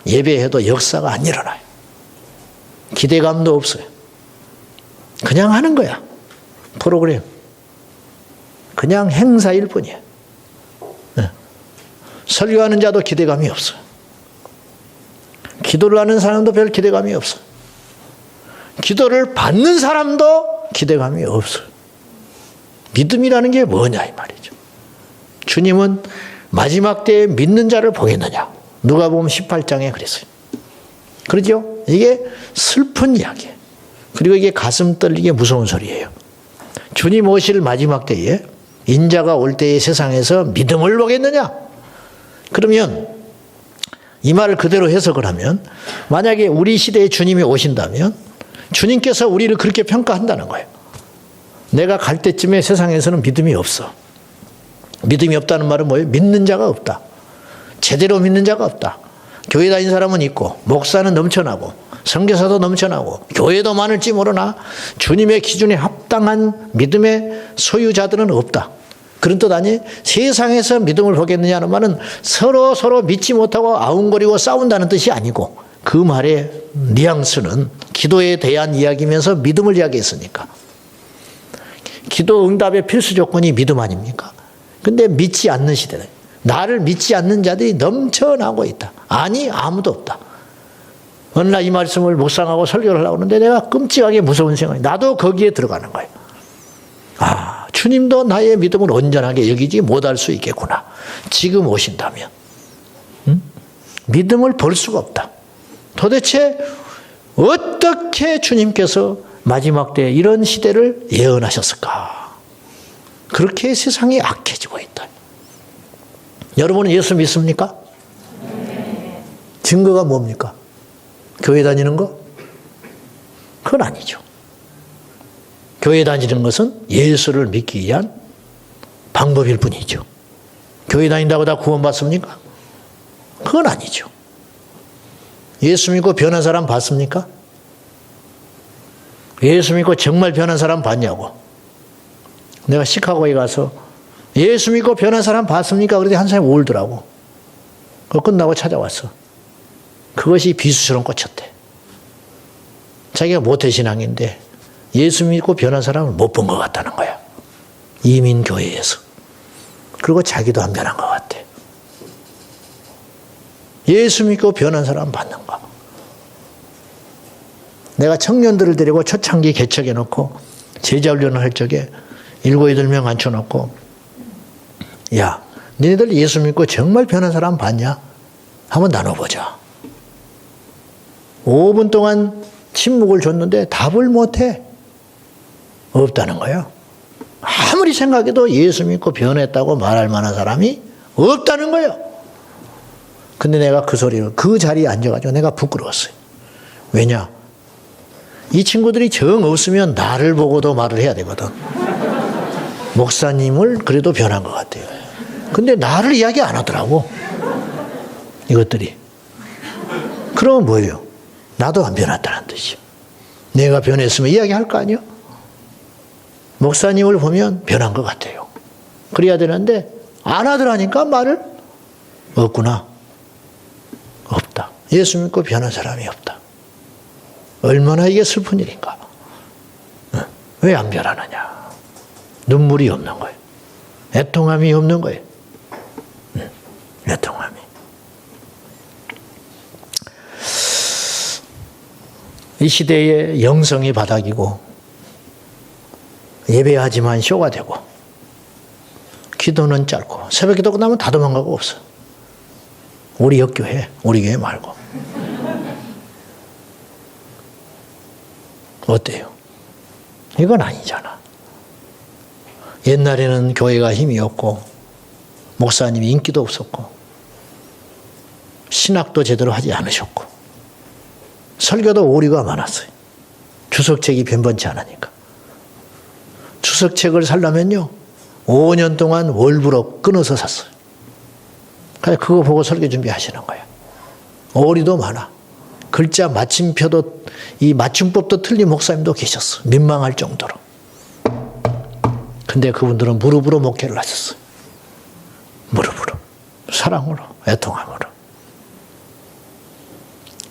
예배해도 역사가 안 일어나요. 기대감도 없어요. 그냥 하는 거야. 프로그램. 그냥 행사일 뿐이에요. 네. 설교하는 자도 기대감이 없어요. 기도를 하는 사람도 별 기대감이 없어요. 기도를 받는 사람도 기대감이 없어요. 믿음이라는 게 뭐냐 이 말이죠. 주님은 마지막 때에 믿는 자를 보겠느냐. 누가복음 18장에 그랬어요. 그렇죠? 이게 슬픈 이야기예요. 그리고 이게 가슴 떨리게 무서운 소리예요. 주님 오실 마지막 때에 인자가 올 때의 세상에서 믿음을 보겠느냐? 그러면 이 말을 그대로 해석을 하면 만약에 우리 시대에 주님이 오신다면 주님께서 우리를 그렇게 평가한다는 거예요. 내가 갈 때쯤에 세상에서는 믿음이 없어. 믿음이 없다는 말은 뭐예요? 믿는 자가 없다. 제대로 믿는 자가 없다. 교회 다닌 사람은 있고 목사는 넘쳐나고 선교사도 넘쳐나고 교회도 많을지 모르나 주님의 기준에 합당한 믿음의 소유자들은 없다. 그런 뜻 아니에요? 세상에서 믿음을 보겠느냐는 말은 서로 믿지 못하고 아웅거리고 싸운다는 뜻이 아니고 그 말의 뉘앙스는 기도에 대한 이야기면서 믿음을 이야기했으니까. 기도 응답의 필수 조건이 믿음 아닙니까? 근데 믿지 않는 시대다. 나를 믿지 않는 자들이 넘쳐나고 있다. 아니 아무도 없다. 어느 날 이 말씀을 묵상하고 설교를 하려고 하는데 내가 끔찍하게 무서운 생각이 나도 거기에 들어가는 거예요. 아, 주님도 나의 믿음을 온전하게 여기지 못할 수 있겠구나. 지금 오신다면. 믿음을 볼 수가 없다. 도대체 어떻게 주님께서 마지막 때 이런 시대를 예언하셨을까? 그렇게 세상이 악해지고 있다. 여러분은 예수 믿습니까? 증거가 뭡니까? 교회 다니는 거? 그건 아니죠. 교회 다니는 것은 예수를 믿기 위한 방법일 뿐이죠. 교회 다닌다고 다 구원받습니까? 그건 아니죠. 예수 믿고 변한 사람 봤습니까? 예수 믿고 정말 변한 사람 봤냐고. 내가 시카고에 가서 예수 믿고 변한 사람 봤습니까? 그랬더니 한 사람이 울더라고. 그거 끝나고 찾아왔어. 그것이 비수처럼 꽂혔대. 자기가 모태신앙인데 예수 믿고 변한 사람을 못 본 것 같다는 거야. 이민교회에서. 그리고 자기도 안 변한 것 같아. 예수 믿고 변한 사람 봤는가? 내가 청년들을 데리고 초창기 개척해 놓고 제자훈련을 할 적에 7, 8명 앉혀놓고 야, 너희들 예수 믿고 정말 변한 사람 봤냐? 한번 나눠보자. 5분 동안 침묵을 줬는데 답을 못해. 없다는 거예요. 아무리 생각해도 예수 믿고 변했다고 말할 만한 사람이 없다는 거예요. 근데 내가 그 소리를 그 자리에 앉아가지고 내가 부끄러웠어요. 왜냐? 이 친구들이 정 없으면 나를 보고도 말을 해야 되거든. 목사님을 그래도 변한 것 같아요. 근데 나를 이야기 안 하더라고. 이것들이. 그러면 뭐예요? 나도 안 변했다는 뜻이요. 내가 변했으면 이야기할 거 아니요? 목사님을 보면 변한 것 같아요. 그래야 되는데 안 하더라니까 말을. 없구나. 없다. 예수 믿고 변한 사람이 없다. 얼마나 이게 슬픈 일인가. 왜 안 변하느냐. 눈물이 없는 거예요. 애통함이 없는 거예요. 애통함이. 이 시대의 영성이 바닥이고 예배하지만 쇼가 되고 기도는 짧고 새벽 기도 끝나면 다 도망가고 없어. 우리 역교회, 우리 교회 말고. 어때요? 이건 아니잖아. 옛날에는 교회가 힘이 없고 목사님이 인기도 없었고 신학도 제대로 하지 않으셨고 설교도 오류가 많았어요. 주석책이 변변치 않으니까. 주석책을 살려면요 5년 동안 월부로 끊어서 샀어요. 그래서 그거 보고 설교 준비하시는 거예요. 오류도 많아. 글자 마침표도 이 맞춤법도 틀린 목사님도 계셨어. 민망할 정도로. 근데 그분들은 무릎으로 목회를 하셨어요. 무릎으로. 사랑으로. 애통함으로.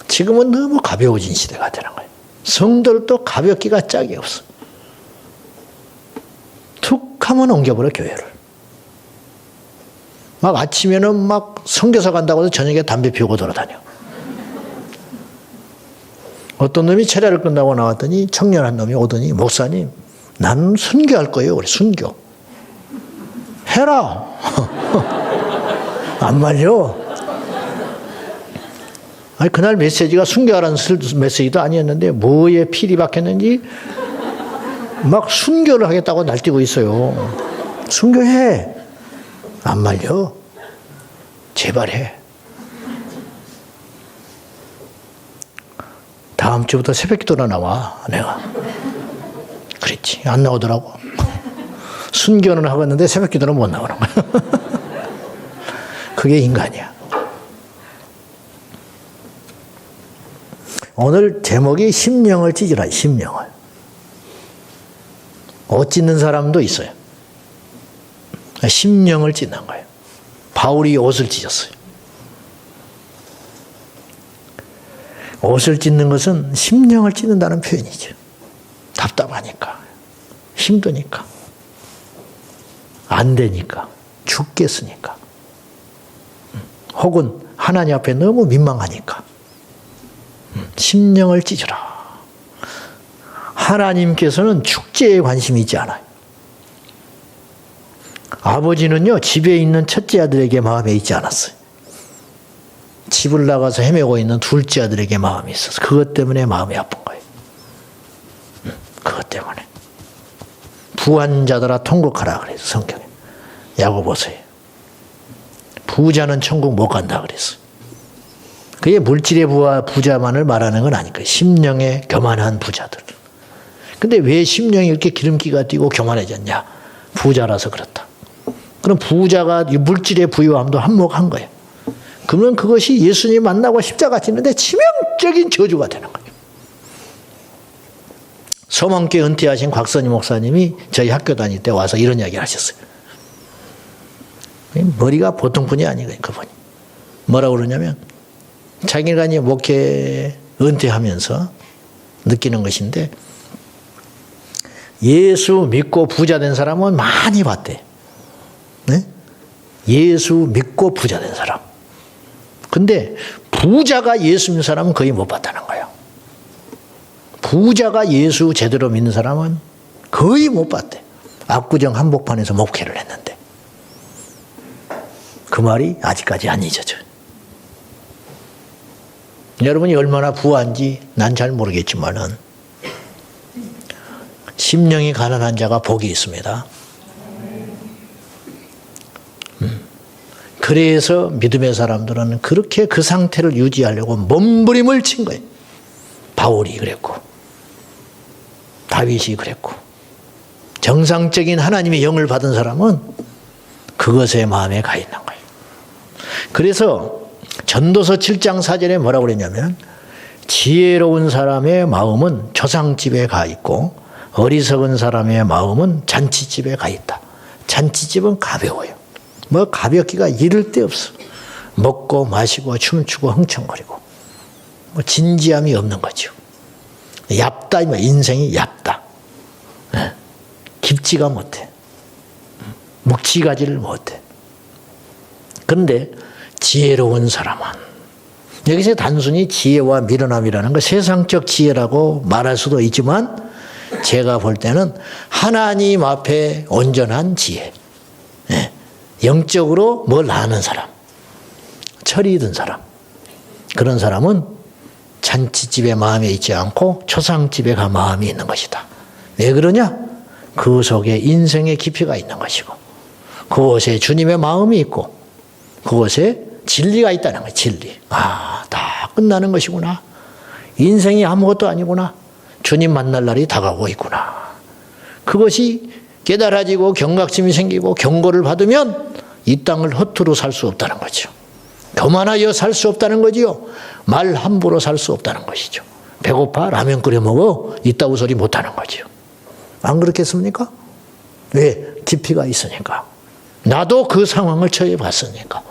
지금은 너무 가벼워진 시대가 되는 거예요. 성도들도 가볍기가 짝이 없어. 툭 하면 옮겨버려 교회를. 막 아침에는 막 선교사 간다고 해서 저녁에 담배 피우고 돌아다녀. 어떤 놈이 철야를 끝나고 나왔더니 청년 한 놈이 오더니 목사님 나는 순교할 거예요. 그래 순교. 해라. 안 말려. 아니 그날 메시지가 순교하라는 메시지도 아니었는데 뭐에 필이 박혔는지 막 순교를 하겠다고 날뛰고 있어요. 순교해. 안 말려. 제발 해. 다음 주부터 새벽 기도나 나와. 내가 그랬지. 안 나오더라고. 순교는 하고 있는데 새벽 기도는 못 나오는 거야. 그게 인간이야. 오늘 제목이 심령을 찢으라. 심령을. 옷 찢는 사람도 있어요. 심령을 찢는 거예요. 바울이 옷을 찢었어요. 옷을 찢는 것은 심령을 찢는다는 표현이죠. 답답하니까, 힘드니까, 안 되니까, 죽겠으니까, 혹은 하나님 앞에 너무 민망하니까 심령을 찢으라. 하나님께서는 축제에 관심이 있지 않아요. 아버지는요, 집에 있는 첫째 아들에게 마음에 있지 않았어요. 집을 나가서 헤매고 있는 둘째 아들에게 마음이 있어서 그것 때문에 마음이 아픈 거예요. 그것 때문에. 부한 자들아 통곡하라 그래서 성경에. 야고보서에. 부자는 천국 못 간다 그랬어. 그게 물질의 부자만을 말하는 건 아니까 심령의 교만한 부자들. 근데 왜 심령이 이렇게 기름기가 띄고 교만해졌냐? 부자라서 그렇다. 그럼 부자가 물질의 부유함도 한몫한 거예요. 그러면 그것이 예수님 만나고 십자가 지는데 치명적인 저주가 되는 거예요. 서멍교회 은퇴하신 곽선희 목사님이 저희 학교 다닐 때 와서 이런 이야기를 하셨어요. 머리가 보통 분이 아니에요. 그분이. 뭐라고 그러냐면 자기가 목회 은퇴하면서 느끼는 것인데 예수 믿고 부자 된 사람은 많이 봤대. 네? 예수 믿고 부자 된 사람. 근데 부자가 예수 믿는 사람은 거의 못 봤다는 거예요. 부자가 예수 제대로 믿는 사람은 거의 못 봤대. 압구정 한복판에서 목회를 했는데. 그 말이 아직까지 안 잊어져요. 여러분이 얼마나 부한지 난 잘 모르겠지만은 심령이 가난한 자가 복이 있습니다. 그래서 믿음의 사람들은 그렇게 그 상태를 유지하려고 몸부림을 친 거예요. 바울이 그랬고 다윗이 그랬고 정상적인 하나님의 영을 받은 사람은 그것에 마음에 가 있는 거예요. 그래서 전도서 7장 4절에 뭐라고 그랬냐면 지혜로운 사람의 마음은 조상집에 가 있고 어리석은 사람의 마음은 잔치집에 가 있다. 잔치집은 가벼워요. 뭐 가볍기가 이를 데 없어. 먹고 마시고 춤추고 흥청거리고 뭐 진지함이 없는 거죠. 얇다, 인생이 얇다. 깊지가 못해. 묵직하지를 못해. 그런데 지혜로운 사람은 여기서 단순히 지혜와 미련함이라는 거 세상적 지혜라고 말할 수도 있지만 제가 볼 때는 하나님 앞에 온전한 지혜, 영적으로 뭘 아는 사람, 철이 든 사람, 그런 사람은 잔치집에 마음이 있지 않고 초상집에 가 마음이 있는 것이다. 왜 그러냐? 그 속에 인생의 깊이가 있는 것이고 그곳에 주님의 마음이 있고 그곳에 진리가 있다는 거예요. 진리. 아, 다 끝나는 것이구나. 인생이 아무것도 아니구나. 주님 만날 날이 다가오고 있구나. 그것이 깨달아지고 경각심이 생기고 경고를 받으면 이 땅을 허투루 살 수 없다는 거죠. 교만하여 살 수 없다는 거지요. 말 함부로 살 수 없다는 것이죠. 배고파 라면 끓여 먹어 이따구 소리 못하는 거지요. 안 그렇겠습니까? 왜? 깊이가 있으니까. 나도 그 상황을 처해 봤으니까.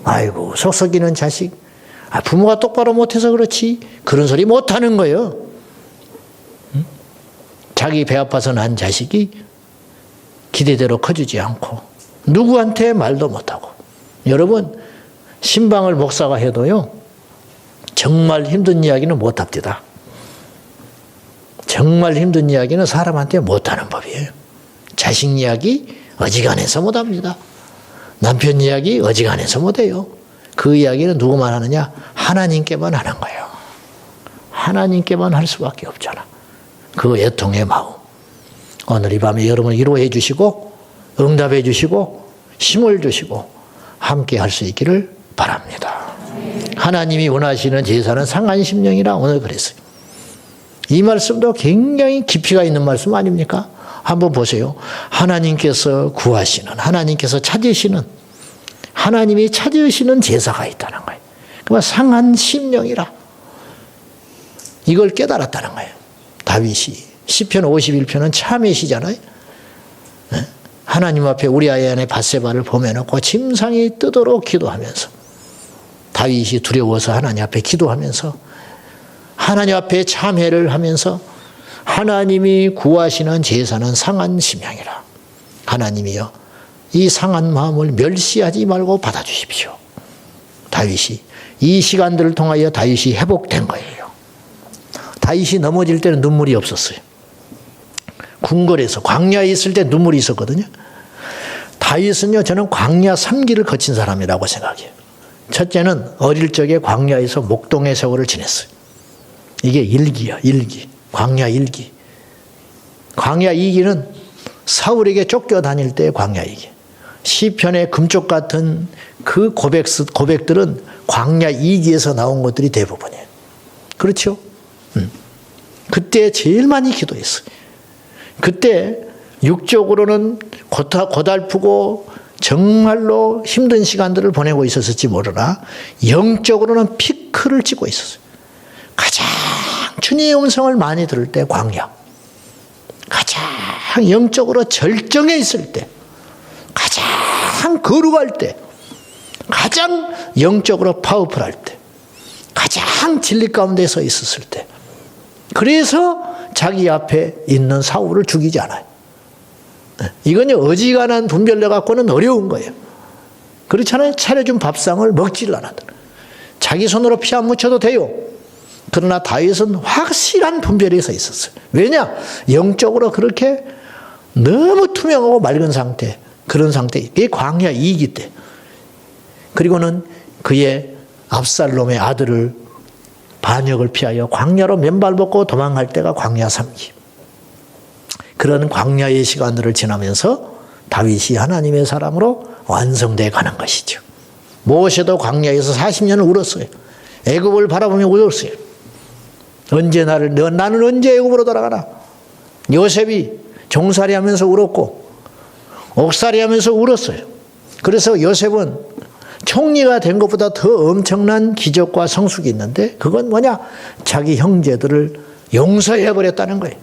아이고 속 썩이는 자식. 부모가 똑바로 못해서 그렇지 그런 소리 못하는 거예요. 자기 배 아파서 난 자식이 기대대로 커지지 않고 누구한테 말도 못하고. 여러분 신방을 목사가 해도요 정말 힘든 이야기는 못합니다. 정말 힘든 이야기는 사람한테 못하는 법이에요. 자식 이야기 어지간해서 못합니다. 남편 이야기 어지간해서 못해요. 그 이야기는 누구만 하느냐? 하나님께만 하는 거예요. 하나님께만 할 수밖에 없잖아. 그 애통의 마음. 오늘 이 밤에 여러분을 위로해 주시고 응답해 주시고 힘을 주시고 함께 할 수 있기를 바랍니다. 하나님이 원하시는 제사는 상한 심령이라 오늘 그랬어요. 이 말씀도 굉장히 깊이가 있는 말씀 아닙니까? 한번 보세요. 하나님께서 구하시는, 하나님께서 찾으시는, 하나님이 찾으시는 제사가 있다는 거예요. 그러면 상한 심령이라. 이걸 깨달았다는 거예요. 다윗이. 시편 51편은 참의 시잖아요. 하나님 앞에 우리아의 아내 밧세바를 범해놓고 침상이 뜨도록 기도하면서 다윗이 두려워서 하나님 앞에 기도하면서 하나님 앞에 참회를 하면서 하나님이 구하시는 제사는 상한 심령이라. 하나님이여 이 상한 마음을 멸시하지 말고 받아주십시오. 다윗이 이 시간들을 통하여 다윗이 회복된 거예요. 다윗이 넘어질 때는 눈물이 없었어요. 궁궐에서 광야에 있을 때 눈물이 있었거든요. 다윗은요, 저는 광야 3기를 거친 사람이라고 생각해요. 첫째는 어릴 적에 광야에서 목동의 세월을 지냈어요. 이게 1기야, 1기. 광야 1기. 광야 2기는 사울에게 쫓겨다닐 때의 광야 2기. 시편의 금쪽 같은 그 고백들은 광야 2기에서 나온 것들이 대부분이에요. 그렇죠? 그때 제일 많이 기도했어요. 그때 육적으로는 고달프고 정말로 힘든 시간들을 보내고 있었을지 모르나 영적으로는 피크를 찍고 있었어요. 가장 주님의 음성을 많이 들을 때 광야, 가장 영적으로 절정에 있을 때, 가장 거룩할 때, 가장 영적으로 파워풀할 때, 가장 진리 가운데 서 있었을 때, 그래서 자기 앞에 있는 사울을 죽이지 않아요. 이건 어지간한 분별력 갖고는 어려운 거예요. 그렇잖아요. 차려준 밥상을 먹지를 않아도 자기 손으로 피 안 묻혀도 돼요. 그러나 다윗은 확실한 분별에 서 있었어요. 왜냐? 영적으로 그렇게 너무 투명하고 맑은 상태, 그런 상태. 이게 광야 2기 때. 그리고는 그의 압살롬의 아들을 반역을 피하여 광야로 맨발 벗고 도망갈 때가 광야 3기. 그런 광야의 시간들을 지나면서 다윗이 하나님의 사람으로 완성되어 가는 것이죠. 모세도 광야에서 40년을 울었어요. 애굽을 바라보며 울었어요. 나는 언제 애굽으로 돌아가나? 요셉이 종살이 하면서 울었고 옥살이 하면서 울었어요. 그래서 요셉은 총리가 된 것보다 더 엄청난 기적과 성숙이 있는데 그건 뭐냐? 자기 형제들을 용서해버렸다는 거예요.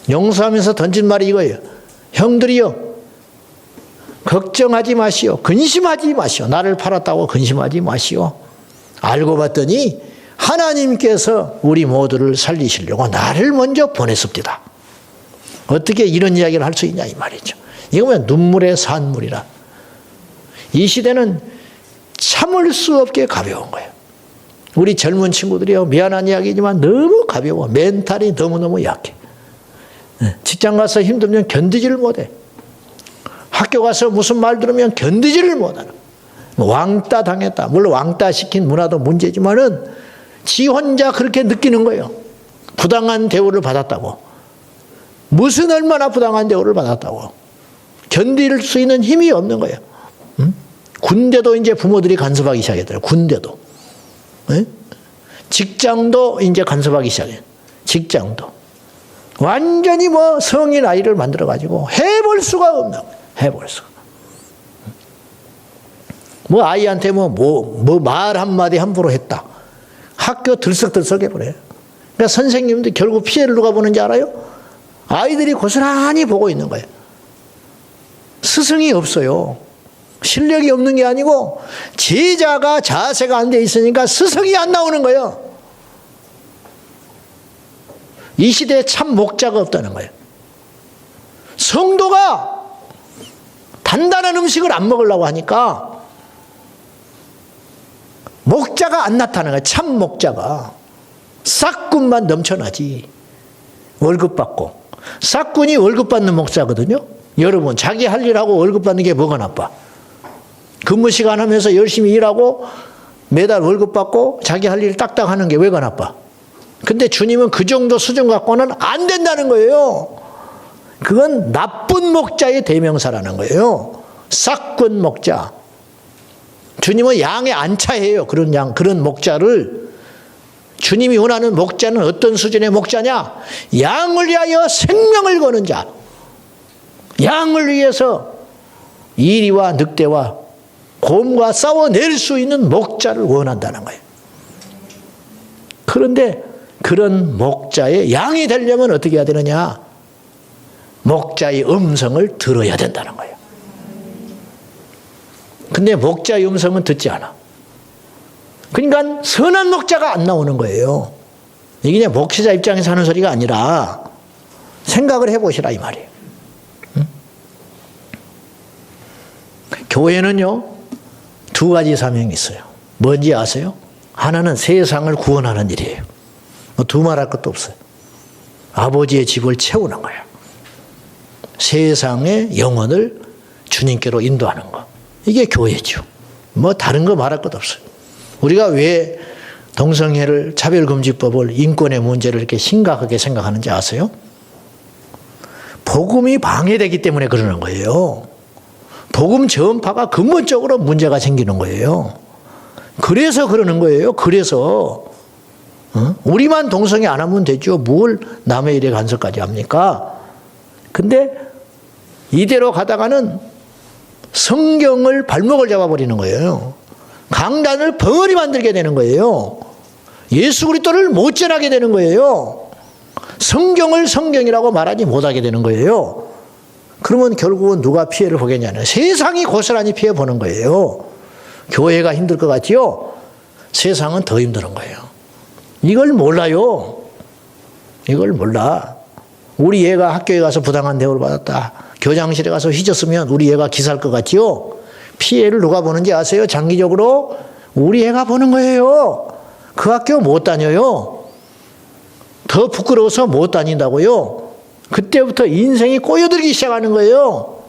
용서하면서 던진 말이 이거예요. 형들이여, 걱정하지 마시오. 근심하지 마시오. 나를 팔았다고 근심하지 마시오. 알고 봤더니 하나님께서 우리 모두를 살리시려고 나를 먼저 보냈습니다. 어떻게 이런 이야기를 할 수 있냐 이 말이죠. 이거면 눈물의 산물이라. 이 시대는 참을 수 없게 가벼운 거예요. 우리 젊은 친구들이요, 미안한 이야기지만 너무 가벼워. 멘탈이 너무너무 약해. 직장 가서 힘들면 견디지를 못해. 학교 가서 무슨 말 들으면 견디지를 못하는. 왕따 당했다. 물론 왕따 시킨 문화도 문제지만은 지 혼자 그렇게 느끼는 거예요. 부당한 대우를 받았다고. 무슨 얼마나 부당한 대우를 받았다고. 견딜 수 있는 힘이 없는 거예요. 군대도 이제 부모들이 간섭하기 시작했더라고요. 군대도. 직장도 이제 간섭하기 시작해요. 직장도. 완전히 성인 아이를 만들어가지고 해볼 수가 없는 거예요. 해볼 수가. 아이한테 말 한마디 함부로 했다. 학교 들썩들썩 해버려요. 그러니까 선생님도 결국 피해를 누가 보는지 알아요? 아이들이 고스란히 보고 있는 거예요. 스승이 없어요. 실력이 없는 게 아니고 제자가 자세가 안 돼 있으니까 스승이 안 나오는 거예요. 이 시대에 참 목자가 없다는 거예요. 성도가 단단한 음식을 안 먹으려고 하니까 목자가 안 나타나는 거예요. 참 목자가. 싹군만 넘쳐나지. 월급 받고. 싹군이 월급 받는 목자거든요. 여러분, 자기 할 일하고 월급 받는 게 뭐가 나빠? 근무 시간 하면서 열심히 일하고 매달 월급 받고 자기 할 일 딱딱 하는 게 왜가 나빠? 근데 주님은 그 정도 수준 갖고는 안 된다는 거예요. 그건 나쁜 목자의 대명사라는 거예요. 싹군 목자. 주님은 양에 안차해요. 그런 양, 그런 목자를. 주님이 원하는 목자는 어떤 수준의 목자냐? 양을 위하여 생명을 거는 자. 양을 위해서 이리와 늑대와 곰과 싸워낼 수 있는 목자를 원한다는 거예요. 그런데 그런 목자의 양이 되려면 어떻게 해야 되느냐? 목자의 음성을 들어야 된다는 거예요. 근데 목자의 음성은 듣지 않아. 그러니까 선한 목자가 안 나오는 거예요. 이게 그냥 목회자 입장에서 하는 소리가 아니라 생각을 해보시라 이 말이에요. 응? 교회는요 2가지 사명이 있어요. 뭔지 아세요? 하나는 세상을 구원하는 일이에요. 뭐 두말할 것도 없어요. 아버지의 집을 채우는 거예요. 세상의 영혼을 주님께로 인도하는 거. 이게 교회죠. 뭐 다른 거 말할 것도 없어요. 우리가 왜 동성애를 차별금지법을 인권의 문제를 이렇게 심각하게 생각하는지 아세요? 복음이 방해되기 때문에 그러는 거예요. 복음 전파가 근본적으로 문제가 생기는 거예요. 그래서 그러는 거예요. 그래서 우리만 동성애 안 하면 되죠. 뭘 남의 일에 간섭까지 합니까? 근데 이대로 가다가는 성경을 발목을 잡아버리는 거예요. 강단을 벙어리 만들게 되는 거예요. 예수 그리스도를 못 전하게 되는 거예요. 성경을 성경이라고 말하지 못하게 되는 거예요. 그러면 결국은 누가 피해를 보겠냐면 세상이 고스란히 피해 보는 거예요. 교회가 힘들 것 같지요? 세상은 더 힘든 거예요. 이걸 몰라요. 이걸 몰라. 우리 애가 학교에 가서 부당한 대우를 받았다. 교장실에 가서 휘졌으면 우리 애가 기사할 것 같지요? 피해를 누가 보는지 아세요? 장기적으로 우리 애가 보는 거예요. 그 학교 못 다녀요. 더 부끄러워서 못 다닌다고요. 그때부터 인생이 꼬여들기 시작하는 거예요.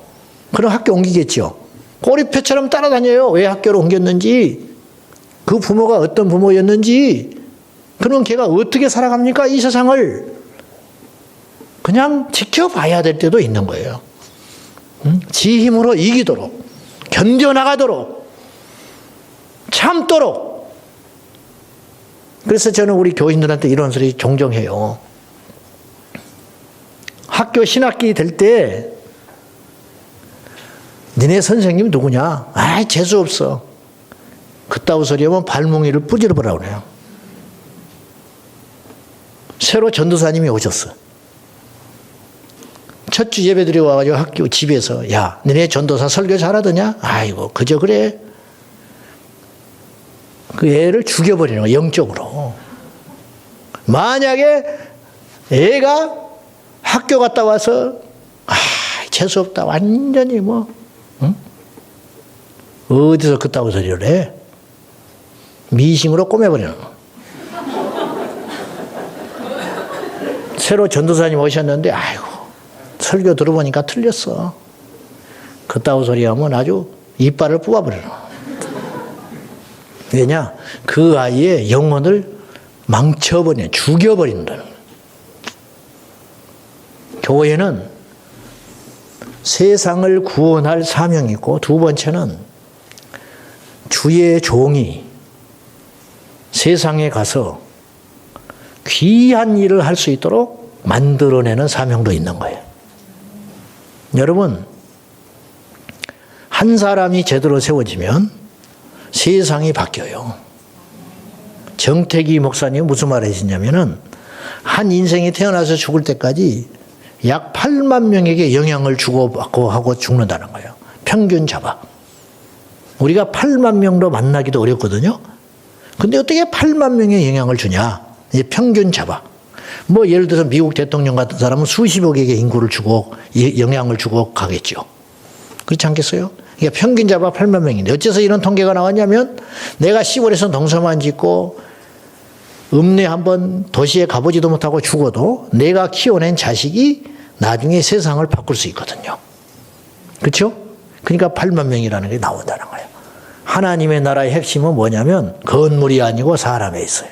그럼 학교 옮기겠죠. 꼬리표처럼 따라다녀요. 왜 학교로 옮겼는지, 그 부모가 어떤 부모였는지. 그럼 걔가 어떻게 살아갑니까? 이 세상을. 그냥 지켜봐야 될 때도 있는 거예요. 지 힘으로 이기도록, 견뎌나가도록, 참도록. 그래서 저는 우리 교인들한테 이런 소리 종종 해요. 학교 신학기 될 때 니네 선생님 누구냐? 아이 재수없어. 그따위 소리 하면 발뭉이를 부질러보라고 그래요. 새로 전도사님이 오셨어. 첫 주 예배 드리고 와가지고 학교 집에서 야 너네 전도사 설교 잘하더냐? 아이고 그저 그래. 그 애를 죽여버리는 거야 영적으로. 만약에 애가 학교 갔다 와서 재수없다 완전히 뭐 응? 어디서 그따위 소리를 해? 미싱으로 꼬매버리는 거. 새로 전도사님 오셨는데 아이고 설교 들어보니까 틀렸어. 그따위 소리 하면 아주 이빨을 뽑아버리는 거. 왜냐? 그 아이의 영혼을 망쳐버리는, 죽여버린다는 거예요. 교회는 세상을 구원할 사명이 있고, 두 번째는 주의 종이 세상에 가서 귀한 일을 할 수 있도록 만들어내는 사명도 있는 거예요. 여러분, 한 사람이 제대로 세워지면 세상이 바뀌어요. 정태기 목사님 무슨 말을 하시냐면은 한 인생이 태어나서 죽을 때까지 약 8만 명에게 영향을 주고받고 하고 죽는다는 거예요. 평균 잡아. 우리가 8만 명도 만나기도 어렵거든요. 근데 어떻게 8만 명의 영향을 주냐? 이제 평균 잡아. 뭐 예를 들어서 미국 대통령 같은 사람은 수십억에게 인구를 주고 영향을 주고 가겠죠. 그렇지 않겠어요? 그러니까 평균 잡아 8만 명인데 어째서 이런 통계가 나왔냐면 내가 시골에서 농사만 짓고 읍내 한번 도시에 가보지도 못하고 죽어도 내가 키워낸 자식이 나중에 세상을 바꿀 수 있거든요. 그렇죠? 그러니까 8만 명이라는 게 나온다는 거예요. 하나님의 나라의 핵심은 뭐냐면 건물이 아니고 사람에 있어요.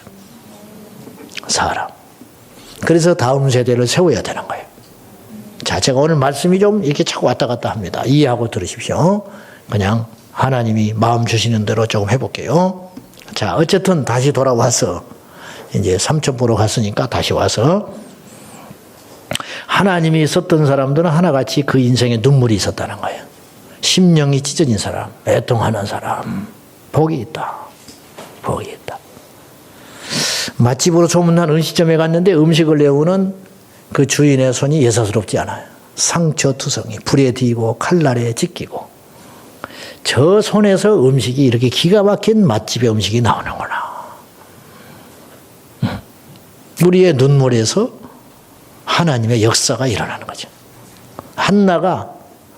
사람. 그래서 다음 세대를 세워야 되는 거예요. 자, 제가 오늘 말씀이 좀 이렇게 자꾸 왔다 갔다 합니다. 이해하고 들으십시오. 그냥 하나님이 마음 주시는 대로 조금 해볼게요. 자, 어쨌든 다시 돌아와서 이제 삼천 보러 갔으니까 다시 와서 하나님이 썼던 사람들은 하나같이 그 인생에 눈물이 있었다는 거예요. 심령이 찢어진 사람, 애통하는 사람, 복이 있다. 복이 있다. 맛집으로 소문난 음식점에 갔는데 음식을 내오는 그 주인의 손이 예사스럽지 않아요. 상처투성이, 불에 뒤고 칼날에 찢기고. 저 손에서 음식이 이렇게 기가 막힌 맛집의 음식이 나오는구나. 우리의 눈물에서 하나님의 역사가 일어나는 거죠. 한나가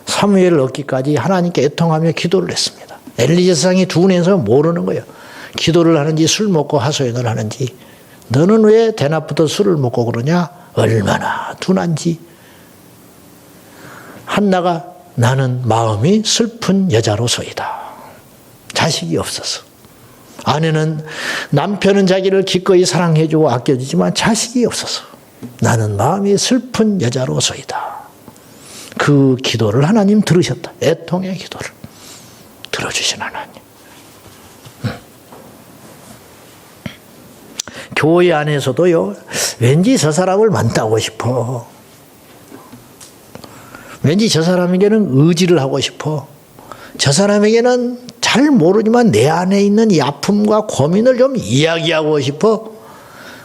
사무엘을 얻기까지 하나님께 애통하며 기도를 했습니다. 엘리 제사장이 둔해서 모르는 거예요. 기도를 하는지 술 먹고 하소연을 하는지. 너는 왜 대낮부터 술을 먹고 그러냐? 얼마나 둔한지. 한나가 나는 마음이 슬픈 여자로서이다. 자식이 없어서. 아내는 남편은 자기를 기꺼이 사랑해주고 아껴주지만 자식이 없어서 나는 마음이 슬픈 여자로서이다. 그 기도를 하나님 들으셨다. 애통의 기도를 들어주신 하나님. 교회 안에서도요, 왠지 저 사람을 만나고 싶어. 왠지 저 사람에게는 의지를 하고 싶어. 저 사람에게는 잘 모르지만 내 안에 있는 이 아픔과 고민을 좀 이야기하고 싶어.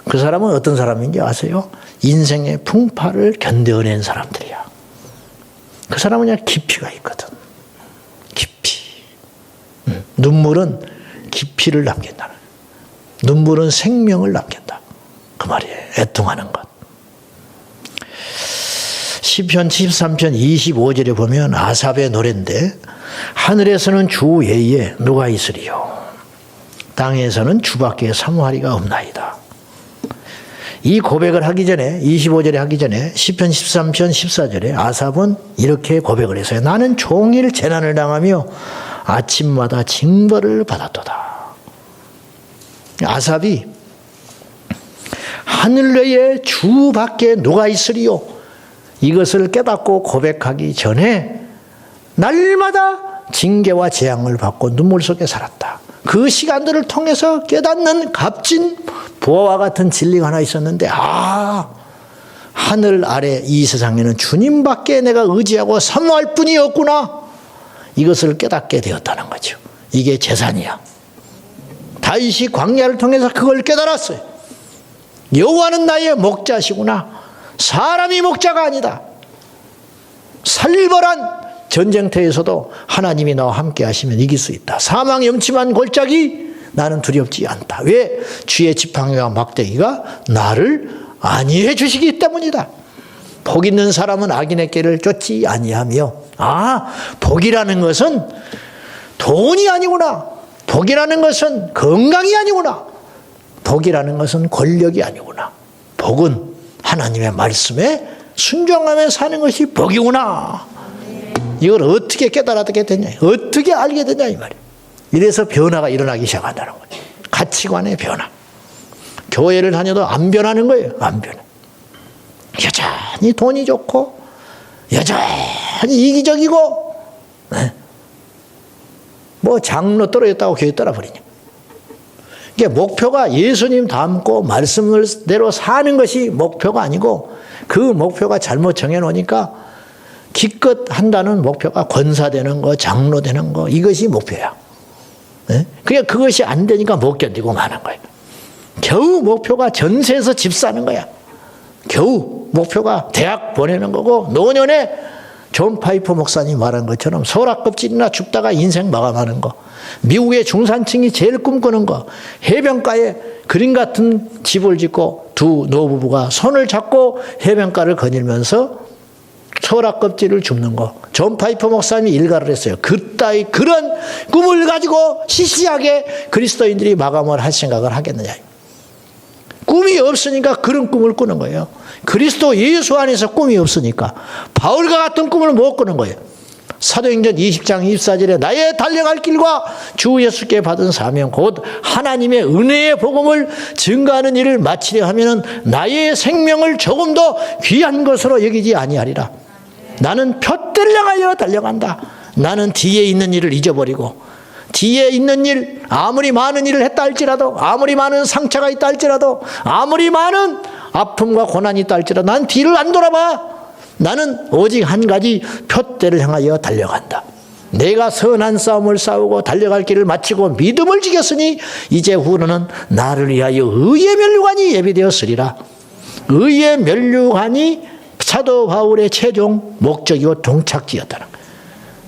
그 사람은 어떤 사람인지 아세요? 인생의 풍파를 견뎌낸 사람들이야. 그 사람은 그냥 깊이가 있거든. 깊이. 눈물은 깊이를 남긴다. 눈물은 생명을 남긴다. 그 말이에요. 애통하는 것. 시편 73편 25절에 보면 아삽의 노래인데 하늘에서는 주 외에 누가 있으리요. 땅에서는 주밖에 사모하리가 없나이다. 이 고백을 하기 전에 25절에 하기 전에 시편 13편 14절에 아삽은 이렇게 고백을 했어요. 나는 종일 재난을 당하며 아침마다 징벌을 받았도다. 아삽이 하늘 외에 주밖에 누가 있으리요. 이것을 깨닫고 고백하기 전에 날마다 징계와 재앙을 받고 눈물 속에 살았다. 그 시간들을 통해서 깨닫는 값진 보화와 같은 진리가 하나 있었는데, 하늘 아래 이 세상에는 주님밖에 내가 의지하고 사모할 뿐이 없구나. 이것을 깨닫게 되었다는 거죠. 이게 재산이야. 다윗이 광야를 통해서 그걸 깨달았어요. 여호와는 나의 목자시구나. 사람이 목자가 아니다. 살벌한 전쟁터에서도 하나님이 나와 함께 하시면 이길 수 있다. 사망 염침한 골짜기 나는 두렵지 않다. 왜? 주의 지팡이와 막대기가 나를 안위해 주시기 때문이다. 복 있는 사람은 악인의 길을 쫓지 아니하며, 복이라는 것은 돈이 아니구나. 복이라는 것은 건강이 아니구나. 복이라는 것은 권력이 아니구나. 복은 하나님의 말씀에 순종하며 사는 것이 복이구나. 이걸 어떻게 깨달아게 되냐, 어떻게 알게 되냐 이 말이에요. 이래서 변화가 일어나기 시작한다는 거예요. 가치관의 변화. 교회를 다녀도 안 변하는 거예요. 안 변해. 여전히 돈이 좋고 여전히 이기적이고, 뭐 장로 떨어졌다고 교회 떠나버리냐. 이게 목표가 예수님 닮고 말씀대로 사는 것이 목표가 아니고, 그 목표가 잘못 정해놓으니까 기껏 한다는 목표가 권사되는 거, 장로 되는 거, 이것이 목표야. 그러니까 그것이 안 되니까 못 견디고 마는 거예요. 겨우 목표가 전세에서 집 사는 거야. 겨우 목표가 대학 보내는 거고, 노년에 존 파이퍼 목사님 말한 것처럼 소라껍질이나 죽다가 인생 마감하는 거, 미국의 중산층이 제일 꿈꾸는 거, 해변가에 그림 같은 집을 짓고 두 노부부가 손을 잡고 해변가를 거닐면서 소라껍질을 줍는 거. 존 파이퍼 목사님이 일가를 했어요. 그런 꿈을 가지고 시시하게 그리스도인들이 마감을 할 생각을 하겠느냐. 꿈이 없으니까 그런 꿈을 꾸는 거예요. 그리스도 예수 안에서 꿈이 없으니까 바울과 같은 꿈을 못 꾸는 거예요. 사도행전 20장 24절에 나의 달려갈 길과 주 예수께 받은 사명 곧 하나님의 은혜의 복음을 증거하는 일을 마치려 하면은 나의 생명을 조금 더 귀한 것으로 여기지 아니하리라. 나는 표대를 향하여 달려간다. 나는 뒤에 있는 일을 잊어버리고 뒤에 있는 일, 아무리 많은 일을 했다 할지라도, 아무리 많은 상처가 있다 할지라도, 아무리 많은 아픔과 고난이 있다 할지라도 난 뒤를 안 돌아봐. 나는 오직 한 가지 표대를 향하여 달려간다. 내가 선한 싸움을 싸우고 달려갈 길을 마치고 믿음을 지켰으니 이제 후로는 나를 위하여 의의 면류관이 예비되었으리라. 의의 면류관이 사도 바울의 최종 목적이고 동착지였다는 거예요.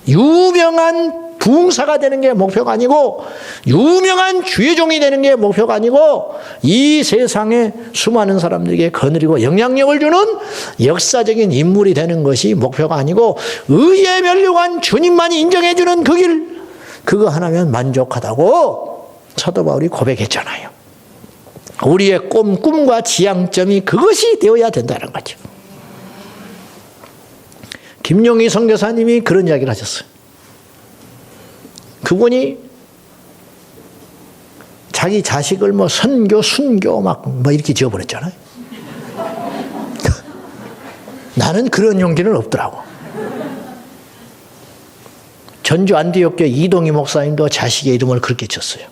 유명한 부흥사가 되는 게 목표가 아니고, 유명한 주의 종이 되는 게 목표가 아니고, 이 세상에 수많은 사람들에게 거느리고 영향력을 주는 역사적인 인물이 되는 것이 목표가 아니고, 의의 면류관 주님만이 인정해 주는 그 길, 그거 하나면 만족하다고 사도 바울이 고백했잖아요. 우리의 꿈과 지향점이 그것이 되어야 된다는 거죠. 김용희 선교사님이 그런 이야기를 하셨어요. 그분이 자기 자식을 뭐 선교, 순교 막 뭐 이렇게 지어버렸잖아요. 나는 그런 용기는 없더라고. 전주 안디옥교회 이동희 목사님도 자식의 이름을 그렇게 쳤어요.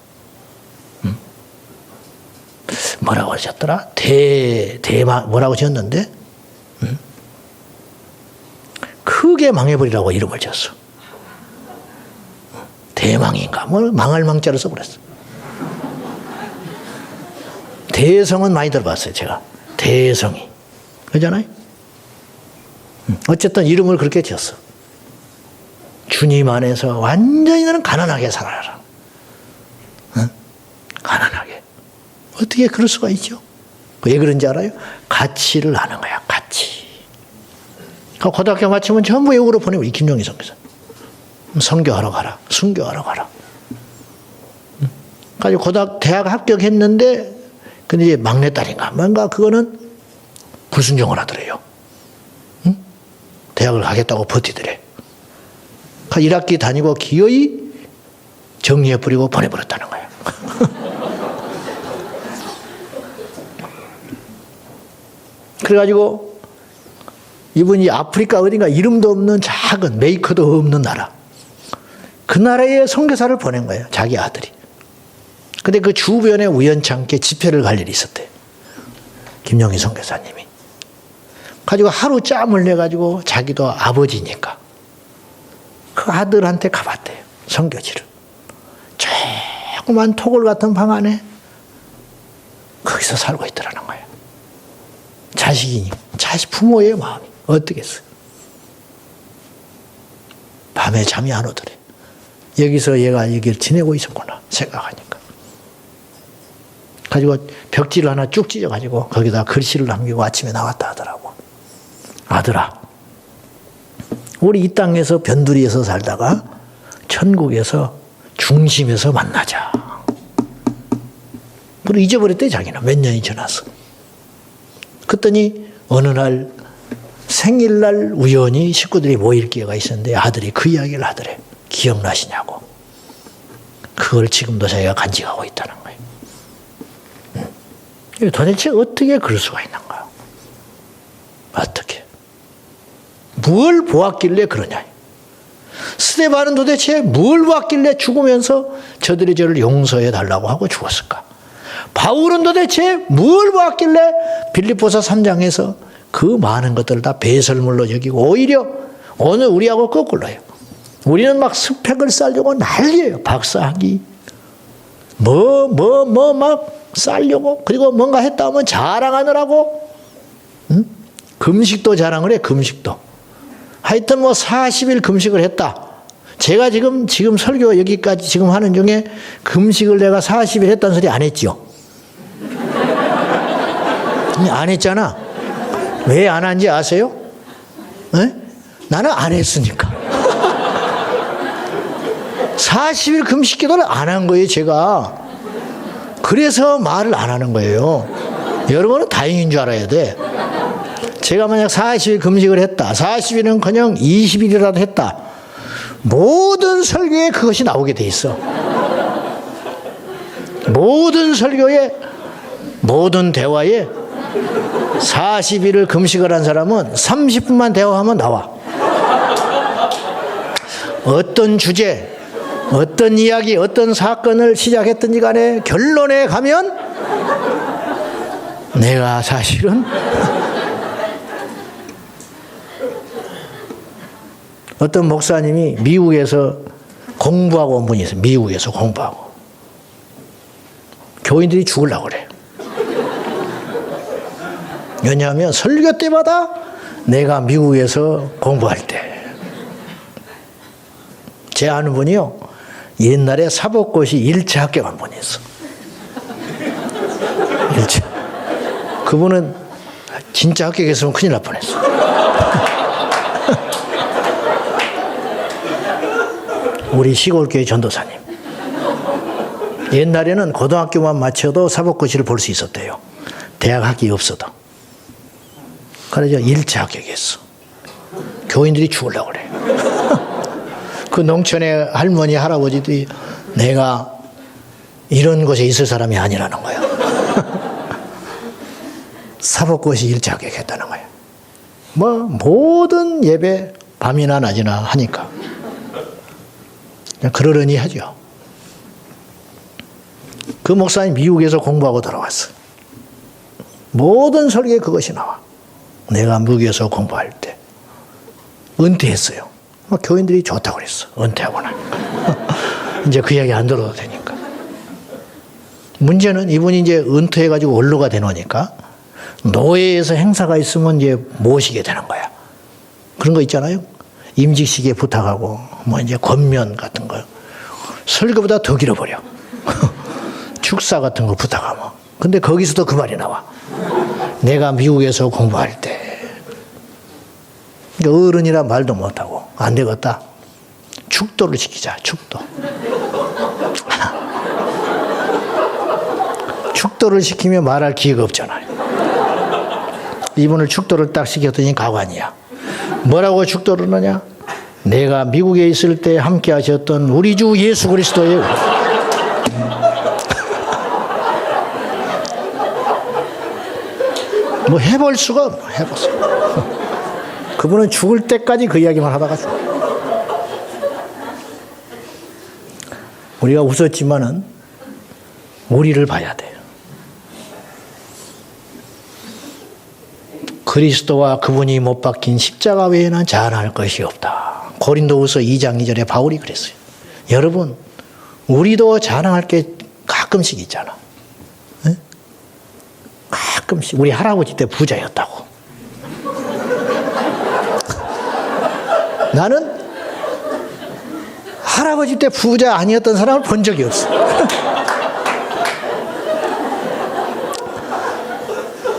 뭐라고 하셨더라? 뭐라고 지었는데? 크게 망해버리라고 이름을 지었어. 대망인가? 뭐 망할 망자를 써버렸어. 대성은 많이 들어봤어요, 제가. 대성이. 그러잖아요? 어쨌든 이름을 그렇게 지었어. 주님 안에서 완전히 너는 가난하게 살아라. 응? 가난하게. 어떻게 그럴 수가 있죠? 왜 그런지 알아요? 가치를 아는 거야, 가치. 고등학교 마치면 전부 외국으로 보내고, 이 김용희 선교사. 선교하러 가라, 순교하러 가라. 가지고 대학 합격했는데, 근데 이제 막내딸인가, 뭔가 그거는 불순종을 하더래요. 응? 대학을 가겠다고 버티더래. 1학기 다니고 기어이 정리해버리고 보내버렸다는 거야. 그래가지고 이분이 아프리카 어딘가 이름도 없는 작은 메이커도 없는 나라. 그 나라에 선교사를 보낸 거예요. 자기 아들이. 근데 그 주변에 우연찮게 집회를 갈 일이 있었대요. 김용희 선교사님이. 가지고 하루 짬을 내가지고 자기도 아버지니까 그 아들한테 가봤대요. 선교지를. 조그만 토굴 같은 방 안에 거기서 살고 있더라는 거예요. 자식 부모의 마음이 어떻겠어요? 밤에 잠이 안 오더래. 여기서 얘가 여기를 지내고 있었구나 생각하니까. 가지고 벽지를 하나 쭉 찢어가지고 거기다 글씨를 남기고 아침에 나왔다 하더라고. 아들아, 우리 이 땅에서 변두리에서 살다가 천국에서 중심에서 만나자. 그리고 잊어버렸대, 자기는. 몇 년이 지났어. 그랬더니 어느 날 생일날 우연히 식구들이 모일 기회가 있었는데 아들이 그 이야기를 하더래. 기억나시냐고. 그걸 지금도 자기가 간직하고 있다는 거예요. 도대체 어떻게 그럴 수가 있는가? 어떻게? 뭘 보았길래 그러냐? 스데반은 도대체 뭘 보았길래 죽으면서 저들이 저를 용서해 달라고 하고 죽었을까? 바울은 도대체 뭘 보았길래 빌립보서 3장에서 그 많은 것들을 다 배설물로 여기고 오히려 오늘 우리하고 거꾸로예요. 우리는 막 스펙을 쌓려고 난리예요. 박사학위 막 쌓려고, 그리고 뭔가 했다 하면 자랑하느라고. 응? 금식도 자랑을 해. 금식도. 하여튼 뭐 40일 금식을 했다. 제가 지금 설교 여기까지 지금 하는 중에 금식을 내가 40일 했다는 소리 안 했지요? 안 했잖아. 왜 안 한지 아세요? 에? 나는 안 했으니까. 40일 금식 기도를 안 한 거예요, 제가. 그래서 말을 안 하는 거예요. 여러분은 다행인 줄 알아야 돼. 제가 만약 40일 금식을 했다. 40일은 그냥 20일이라도 했다. 모든 설교에 그것이 나오게 돼 있어. 모든 설교에, 모든 대화에 40일을 금식을 한 사람은 30분만 대화하면 나와. 어떤 주제, 어떤 이야기, 어떤 사건을 시작했든지 간에 결론에 가면 내가 사실은 어떤 목사님이 미국에서 공부하고 온 분이 있어요. 미국에서 공부하고. 교인들이 죽으려고 그래요. 왜냐하면 설교 때마다 내가 미국에서 공부할 때. 제 아는 분이요. 옛날에 사법고시 1차 합격한 분이 있어. 1차. 그분은 진짜 합격했으면 큰일 날 뻔했어. 우리 시골교회 전도사님. 옛날에는 고등학교만 마쳐도 사법고시를 볼 수 있었대요. 대학 학위 없어도. 그래서 1차 합격했어. 교인들이 죽으려고 그래. 그 농촌의 할머니, 할아버지들이 내가 이런 곳에 있을 사람이 아니라는 거야. 사법고시 1차 합격했다는 거야. 뭐 모든 예배 밤이나 낮이나 하니까. 그러려니 하죠. 그 목사님 미국에서 공부하고 돌아왔어. 모든 설교에 그것이 나와. 내가 미국에서 공부할 때 은퇴했어요. 교인들이 좋다고 그랬어. 은퇴하고 나니까. 이제 그 이야기 안 들어도 되니까. 문제는 이분이 이제 은퇴해가지고 원로가 되노니까 노예에서 행사가 있으면 이제 모시게 되는 거야. 그런 거 있잖아요. 임직식에 부탁하고 뭐 이제 권면 같은 거 설교보다 더 길어버려. 축사 같은 거 부탁하면. 근데 거기서도 그 말이 나와. 내가 미국에서 공부할 때 어른이라 말도 못하고 안 되겠다. 축도를 시키자. 축도. 축도를 시키면 말할 기회가 없잖아요. 이분을 축도를 딱 시켰더니 가관이야. 뭐라고 축도를 하냐? 내가 미국에 있을 때 함께 하셨던 우리 주 예수 그리스도의 뭐 해볼 수가 없어. 해볼 수가. 그분은 죽을 때까지 그 이야기만 하다가 죽어. 우리가 웃었지만은 우리를 봐야 돼요. 그리스도와 그분이 못 박힌 십자가 외에는 자랑할 것이 없다. 고린도후서 2장 2절에 바울이 그랬어요. 여러분, 우리도 자랑할 게 가끔씩 있잖아. 네? 가끔씩. 우리 할아버지 때 부자였다고. 나는 할아버지 때 부자 아니었던 사람을 본 적이 없어.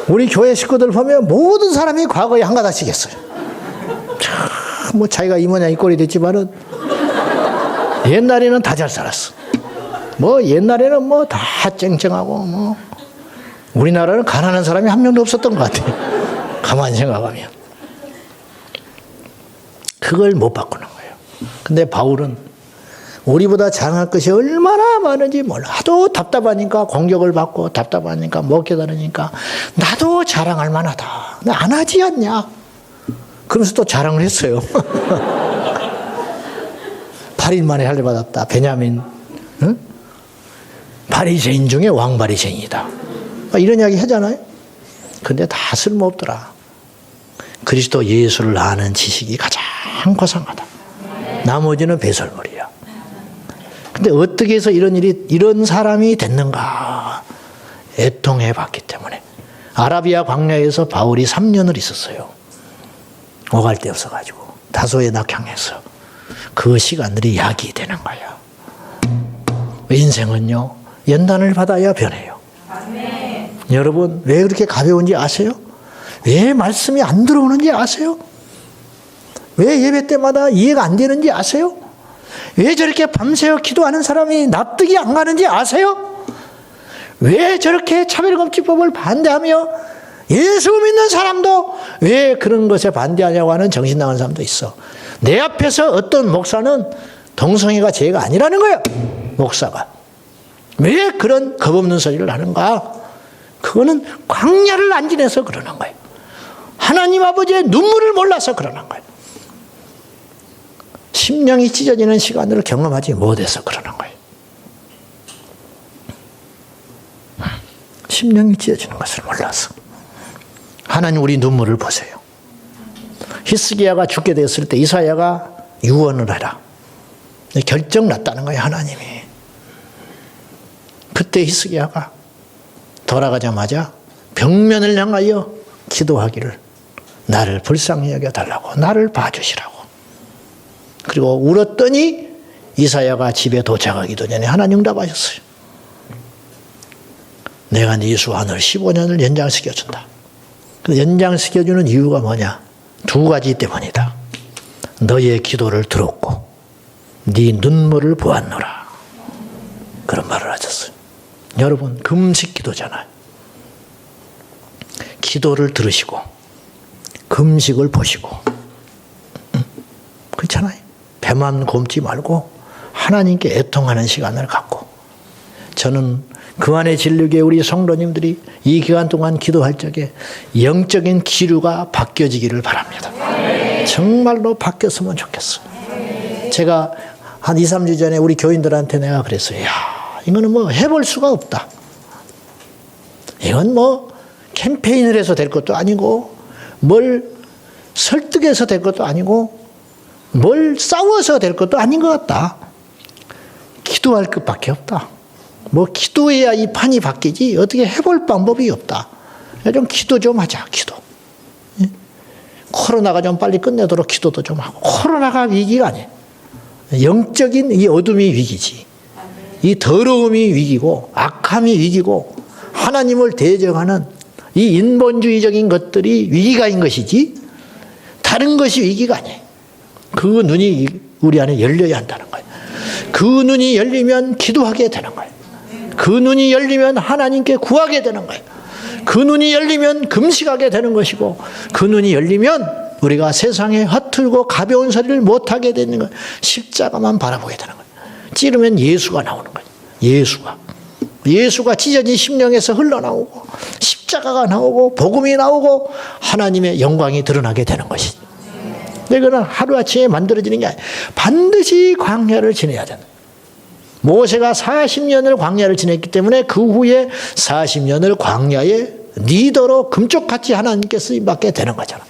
우리 교회 식구들 보면 모든 사람이 과거에 한 가닥씩 했어요. 참, 뭐 자기가 이 모양 이 꼴이 됐지만은 옛날에는 다 잘 살았어. 뭐 옛날에는 뭐 다 쨍쨍하고 뭐 우리나라는 가난한 사람이 한 명도 없었던 것 같아요. 가만히 생각하면. 그걸 못 바꾸는 거예요. 근데 바울은 우리보다 자랑할 것이 얼마나 많은지 몰라. 하도 답답하니까 공격을 받고 답답하니까 못 깨달으니까 나도 자랑할 만하다. 나 안 하지 않냐. 그러면서 또 자랑을 했어요. 8일 만에 할례 받았다. 베냐민 응? 바리새인 중에 왕바리새인이다. 이런 이야기 하잖아요. 근데 다 쓸모없더라. 그리스도 예수를 아는 지식이 가장 고상하다. 나머지는 배설물이야. 근데 어떻게 해서 이런 사람이 됐는가? 애통해 봤기 때문에. 아라비아 광야에서 바울이 3년을 있었어요. 오갈 데 없어가지고. 다소에 낙향해서. 그 시간들이 약이 되는 거야. 인생은요, 연단을 받아야 변해요. 여러분, 왜 그렇게 가벼운지 아세요? 왜 말씀이 안 들어오는지 아세요? 왜 예배 때마다 이해가 안 되는지 아세요? 왜 저렇게 밤새워 기도하는 사람이 납득이 안 가는지 아세요? 왜 저렇게 차별금지법을 반대하며 예수 믿는 사람도 왜 그런 것에 반대하냐고 하는 정신 나간 사람도 있어. 내 앞에서 어떤 목사는 동성애가 죄가 아니라는 거예요. 목사가. 왜 그런 겁없는 소리를 하는가? 그거는 광야를 안 지내서 그러는 거예요. 하나님 아버지의 눈물을 몰라서 그러는 거예요. 심령이 찢어지는 시간을 경험하지 못해서 그러는 거예요. 심령이 찢어지는 것을 몰라서. 하나님 우리 눈물을 보세요. 히스기야가 죽게 됐을 때 이사야가 유언을 해라. 결정 났다는 거예요, 하나님이. 그때 히스기야가 돌아가자마자 벽면을 향하여 기도하기를 나를 불쌍히 여겨달라고, 나를 봐주시라고. 그리고 울었더니 이사야가 집에 도착하기도 전에 하나님 응답하셨어요. 내가 네 수한을 15년을 연장시켜준다. 그 연장시켜주는 이유가 뭐냐? 두 가지 때문이다. 너의 기도를 들었고 네 눈물을 보았노라. 그런 말을 하셨어요. 여러분, 금식 기도잖아요. 기도를 들으시고 금식을 보시고, 그렇잖아요. 배만 곪지 말고 하나님께 애통하는 시간을 갖고, 저는 그 안에 진리교회 우리 성도님들이 이 기간 동안 기도할 적에 영적인 기류가 바뀌어지기를 바랍니다. 정말로 바뀌었으면 좋겠어요. 제가 한 2, 3주 전에 우리 교인들한테 내가 그랬어요. 야, 이거는 뭐 해볼 수가 없다. 이건 뭐 캠페인을 해서 될 것도 아니고, 뭘 설득해서 될 것도 아니고, 뭘 싸워서 될 것도 아닌 것 같다. 기도할 것밖에 없다. 뭐 기도해야 이 판이 바뀌지 어떻게 해볼 방법이 없다. 좀 기도 좀 하자. 기도. 코로나가 좀 빨리 끝내도록 기도도 좀 하고. 코로나가 위기가 아니에요. 영적인 이 어둠이 위기지. 이 더러움이 위기고 악함이 위기고 하나님을 대적하는 이 인본주의적인 것들이 위기가인 것이지 다른 것이 위기가 아니에요. 그 눈이 우리 안에 열려야 한다는 거예요. 그 눈이 열리면 기도하게 되는 거예요. 그 눈이 열리면 하나님께 구하게 되는 거예요. 그 눈이 열리면 금식하게 되는 것이고, 그 눈이 열리면 우리가 세상에 허틀고 가벼운 소리를 못하게 되는 거예요. 십자가만 바라보게 되는 거예요. 찌르면 예수가 나오는 거예요. 예수가 찢어진 심령에서 흘러나오고 십자가가 나오고 복음이 나오고 하나님의 영광이 드러나게 되는 것이죠. 이거는 하루아침에 만들어지는 게 아니에요. 반드시 광야를 지내야 된다. 모세가 40년을 광야를 지냈기 때문에 그 후에 40년을 광야의 리더로 금쪽같이 하나님께 쓰임받게 되는 거잖아.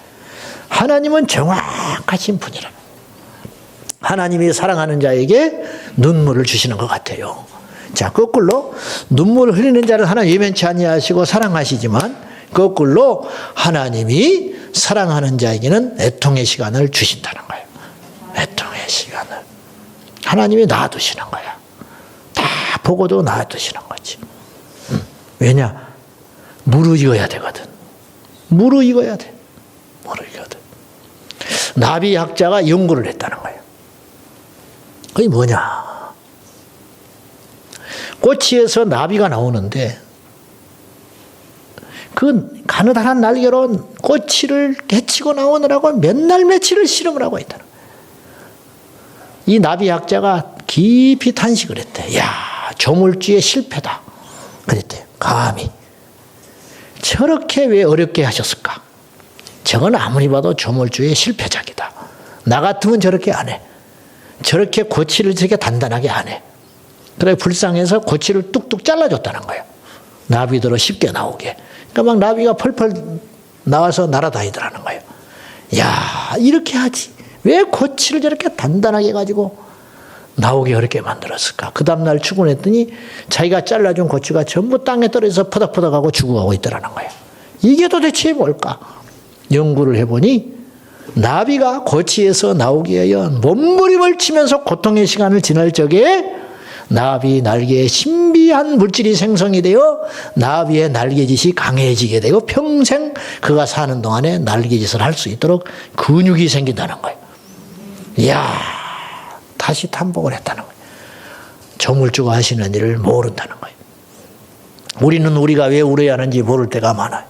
하나님은 정확하신 분이라. 하나님이 사랑하는 자에게 눈물을 주시는 것 같아요. 자, 거꾸로 눈물을 흘리는 자를 하나님 외면치 아니하시고 사랑하시지만, 거꾸로 하나님이 사랑하는 자에게는 애통의 시간을 주신다는 거예요. 애통의 시간을 하나님이 놔두시는 거야. 다 보고도 놔두시는 거지. 왜냐? 무르익어야 되거든. 무르익어야 돼. 무르익어야. 나비학자가 연구를 했다는 거예요. 그게 뭐냐? 꼬치에서 나비가 나오는데 그 가느다란 날개로 꼬치를 헤치고 나오느라고 몇 날 며칠을 실험을 하고 있다는 거예요. 이 나비학자가 깊이 탄식을 했대. 야, 조물주의 실패다. 그랬대요. 감히. 저렇게 왜 어렵게 하셨을까? 저건 아무리 봐도 조물주의 실패작이다. 나 같으면 저렇게 안 해. 저렇게 고치를 저렇게 단단하게 안 해. 그래 불쌍해서 고치를 뚝뚝 잘라줬다는 거예요. 나비들로 쉽게 나오게. 그러니까 막 나비가 펄펄 나와서 날아다니더라는 거예요. 야, 이렇게 하지. 왜 고치를 저렇게 단단하게 해가지고 나오게 어렵게 만들었을까? 그 다음날 출근했더니 자기가 잘라준 고추가 전부 땅에 떨어져서 퍼덕퍼덕하고 죽어가고 있더라는 거예요. 이게 도대체 뭘까? 연구를 해보니 나비가 고치에서 나오기 위하여 몸부림을 치면서 고통의 시간을 지날 적에 나비 날개에 신비한 물질이 생성이 되어 나비의 날개짓이 강해지게 되고 평생 그가 사는 동안에 날개짓을 할 수 있도록 근육이 생긴다는 거예요. 이야, 다시 탐복을 했다는 거예요. 조물주가 하시는 일을 모른다는 거예요. 우리는 우리가 왜 울어야 하는지 모를 때가 많아요.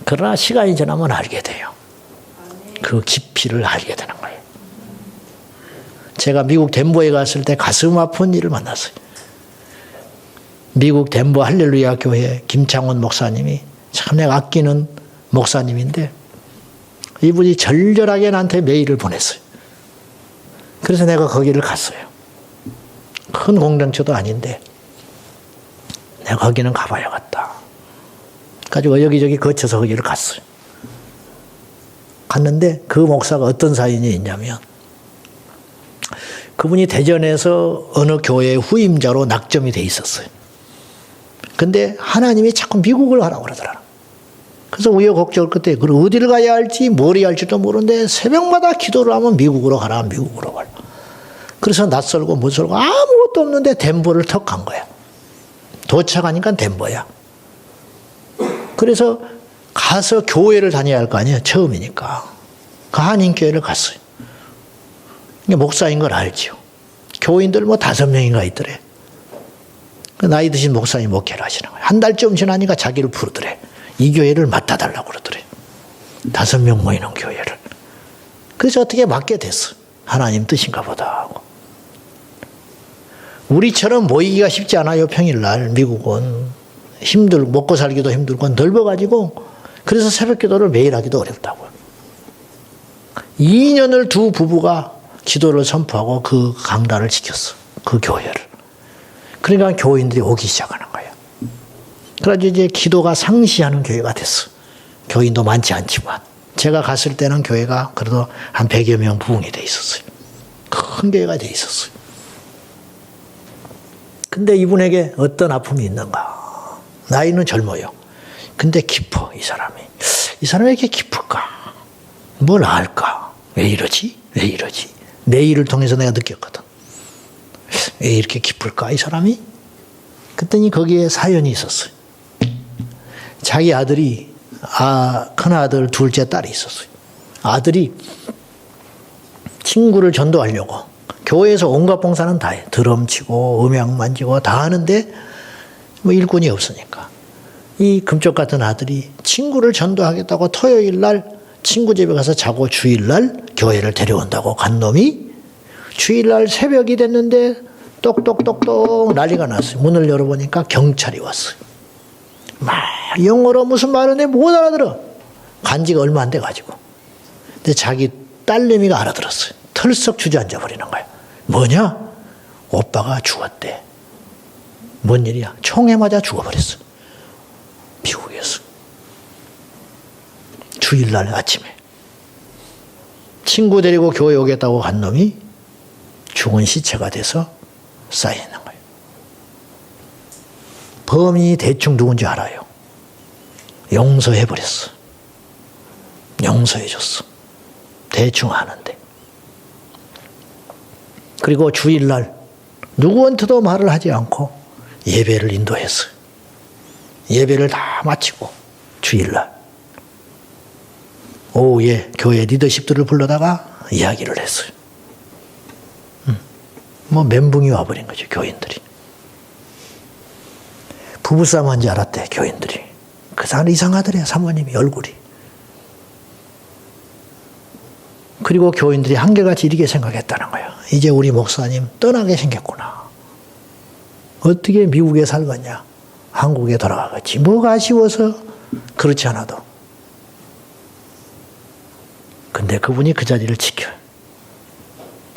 그러나 시간이 지나면 알게 돼요. 그 깊이를 알게 되는 거예요. 제가 미국 덴버에 갔을 때 가슴 아픈 일을 만났어요. 미국 덴버 할렐루야 교회 김창원 목사님이 참 내가 아끼는 목사님인데 이분이 절절하게 나한테 메일을 보냈어요. 그래서 내가 거기를 갔어요. 큰 공동체도 아닌데 내가 거기는 가봐야겠다. 가지고 여기저기 거쳐서 거기를 갔어요. 갔는데 그 목사가 어떤 사연이 있냐면 그분이 대전에서 어느 교회의 후임자로 낙점이 돼 있었어요. 근데 하나님이 자꾸 미국을 가라고 그러더라. 그래서 우여곡절 끝에 어디를 가야 할지 뭘 해야 할지도 모르는데 새벽마다 기도를 하면 미국으로 가라, 미국으로 가라. 그래서 낯설고 무설고 아무것도 없는데 덴버를 턱 간 거야. 도착하니까 덴버야. 그래서 가서 교회를 다녀야 할 거 아니에요. 처음이니까. 그 한인교회를 갔어요. 목사인 걸 알죠. 교인들 5명인가 있더래. 나이 드신 목사님 목회를 하시는 거예요. 한 달쯤 지나니까 자기를 부르더래. 이 교회를 맡아달라고 그러더래. 5명 모이는 교회를. 그래서 어떻게 맡게 됐어. 하나님 뜻인가 보다 하고. 우리처럼 모이기가 쉽지 않아요. 평일날 미국은. 힘들고 먹고 살기도 힘들고 넓어가지고 그래서 새벽 기도를 매일 하기도 어렵다고요. 2년을 두 부부가 기도를 선포하고 그 강단을 지켰어. 그 교회를. 그러니까 교인들이 오기 시작하는 거예요. 그래서 이제 기도가 상시하는 교회가 됐어. 교인도 많지 않지만. 제가 갔을 때는 교회가 그래도 한 100여 명 부흥이 돼 있었어요. 큰 교회가 돼 있었어요. 근데 이분에게 어떤 아픔이 있는가? 나이는 젊어요. 근데 깊어, 이 사람이. 이 사람이 왜 이렇게 깊을까? 뭘 알까? 왜 이러지? 왜 이러지? 내 일을 통해서 내가 느꼈거든. 왜 이렇게 깊을까, 이 사람이? 그랬더니 거기에 사연이 있었어요. 자기 아들이, 큰아들, 둘째 딸이 있었어요. 아들이 친구를 전도하려고 교회에서 온갖 봉사는 다 해. 드럼 치고, 음향 만지고 다 하는데 뭐 일꾼이 없으니까. 이 금쪽 같은 아들이 친구를 전도하겠다고 토요일 날 친구 집에 가서 자고 주일날 교회를 데려온다고 간 놈이 주일날 새벽이 됐는데 똑똑똑똑 난리가 났어요. 문을 열어보니까 경찰이 왔어요. 막 영어로 무슨 말하는데 못 알아들어. 간지가 얼마 안 돼가지고. 근데 자기 딸내미가 알아들었어요. 털썩 주저앉아 버리는 거야. 뭐냐? 오빠가 죽었대. 뭔 일이야? 총에 맞아 죽어버렸어. 미국에서. 주일날 아침에. 친구 데리고 교회 오겠다고 간 놈이 죽은 시체가 돼서 쌓여있는 거예요. 범인이 대충 누군지 알아요. 용서해버렸어. 용서해줬어. 대충 아는데. 그리고 주일날 누구한테도 말을 하지 않고 예배를 인도했어요. 예배를 다 마치고 주일날 오후에 교회 리더십들을 불러다가 이야기를 했어요. 뭐 멘붕이 와버린 거죠. 교인들이. 부부싸움 한 줄 알았대. 교인들이. 그 사람 이상하더래. 사모님이 얼굴이. 그리고 교인들이 한결같이 이렇게 생각했다는 거예요. 이제 우리 목사님 떠나게 생겼구나. 어떻게 미국에 살겠냐. 한국에 돌아가겠지. 뭐가 아쉬워서 그렇지 않아도. 근데 그분이 그 자리를 지켜요.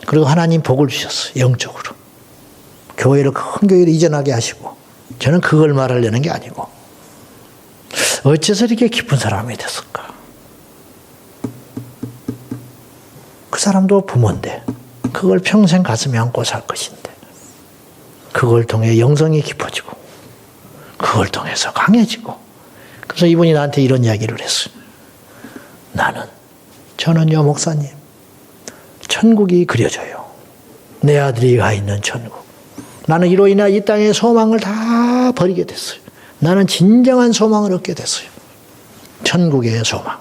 그리고 하나님 복을 주셨어요. 영적으로. 교회를 큰 교회로 이전하게 하시고. 저는 그걸 말하려는 게 아니고. 어째서 이렇게 깊은 사람이 됐을까? 그 사람도 부모인데 그걸 평생 가슴에 안고 살 것인데 그걸 통해 영성이 깊어지고 그걸 통해서 강해지고 그래서 이분이 나한테 이런 이야기를 했어요. 저는요 목사님 천국이 그려져요. 내 아들이 가 있는 천국. 나는 이로 인해 이 땅의 소망을 다 버리게 됐어요. 나는 진정한 소망을 얻게 됐어요. 천국의 소망.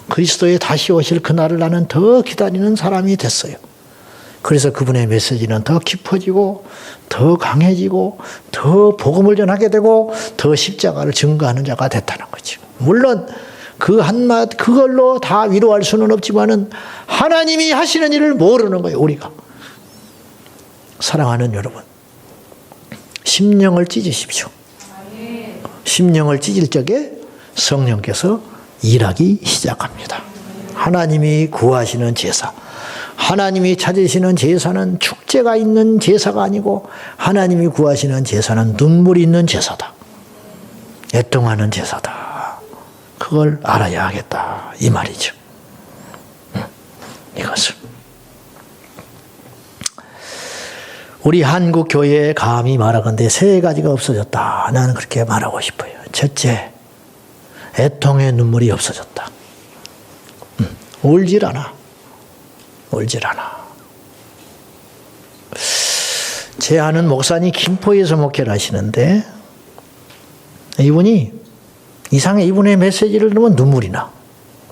그리스도의 다시 오실 그날을 나는 더 기다리는 사람이 됐어요. 그래서 그분의 메시지는 더 깊어지고 더 강해지고 더 복음을 전하게 되고 더 십자가를 증거하는 자가 됐다는 거죠. 물론 그 한마디 그걸로 다 위로할 수는 없지만은 하나님이 하시는 일을 모르는 거예요. 우리가. 사랑하는 여러분. 심령을 찢으십시오. 심령을 찢을 적에 성령께서 일하기 시작합니다. 하나님이 구하시는 제사. 하나님이 찾으시는 제사는 축제가 있는 제사가 아니고 하나님이 구하시는 제사는 눈물이 있는 제사다. 애통하는 제사다. 그걸 알아야 하겠다 이 말이죠. 이것을 우리 한국 교회에 감히 말하건대 세 가지가 없어졌다. 나는 그렇게 말하고 싶어요. 첫째, 애통의 눈물이 없어졌다. 울질 않아. 울질 않아. 제 아는 목사님 김포에서 목회를 하시는데 이분이 이상해. 이분의 메시지를 들으면 눈물이 나.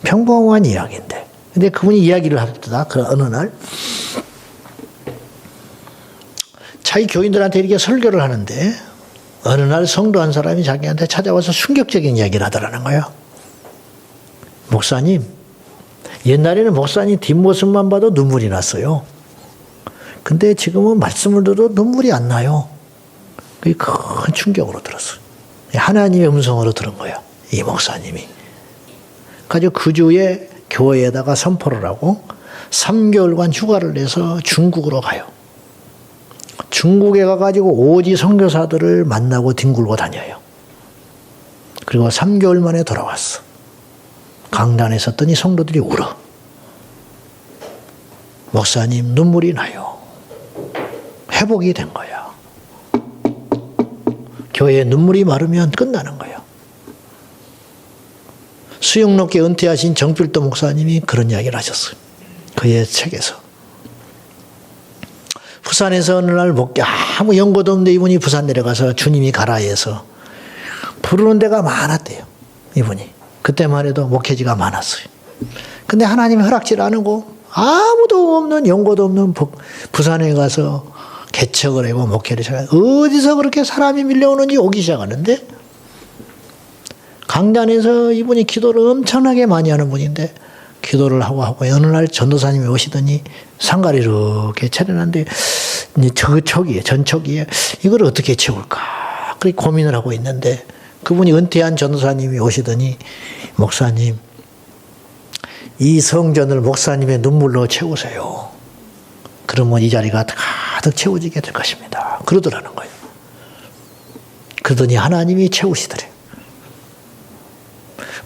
평범한 이야기인데. 근데 그분이 이야기를 하더라. 그 어느 날 자기 교인들한테 이렇게 설교를 하는데 어느 날 성도 한 사람이 자기한테 찾아와서 충격적인 이야기를 하더라는 거예요. 목사님, 옛날에는 목사님 뒷모습만 봐도 눈물이 났어요. 근데 지금은 말씀을 들어도 눈물이 안 나요. 그게 큰 충격으로 들었어요. 하나님의 음성으로 들은 거예요. 이 목사님이. 그래서 그 주에 교회에다가 선포를 하고 3개월간 휴가를 내서 중국으로 가요. 중국에 가가지고 오지 선교사들을 만나고 뒹굴고 다녀요. 그리고 3개월 만에 돌아왔어. 강단에 섰더니 성도들이 울어. 목사님 눈물이 나요. 회복이 된 거야. 교회에 눈물이 마르면 끝나는 거예요. 수영롭게 은퇴하신 정필도 목사님이 그런 이야기를 하셨어요. 그의 책에서. 부산에서 어느 날 아무 연고도 없는데 이분이 부산 내려가서 주님이 가라 해서 부르는 데가 많았대요. 이분이. 그때만 해도 목회지가 많았어요. 근데 하나님이 허락질 안 하고 아무도 없는 연고도 없는 부산에 가서 개척을 하고 목회를 시작해요. 어디서 그렇게 사람이 밀려오는지 오기 시작하는데 강단에서 이분이 기도를 엄청나게 많이 하는 분인데 기도를 하고 어느 날 전도사님이 오시더니 상가를 이렇게 차려놨는데 전초기에 이걸 어떻게 채울까 그렇게 고민을 하고 있는데 그분이 은퇴한 전도사님이 오시더니 목사님 이 성전을 목사님의 눈물로 채우세요. 그러면 이 자리가 가득 채워지게 될 것입니다. 그러더라는 거예요. 그러더니 하나님이 채우시더래요.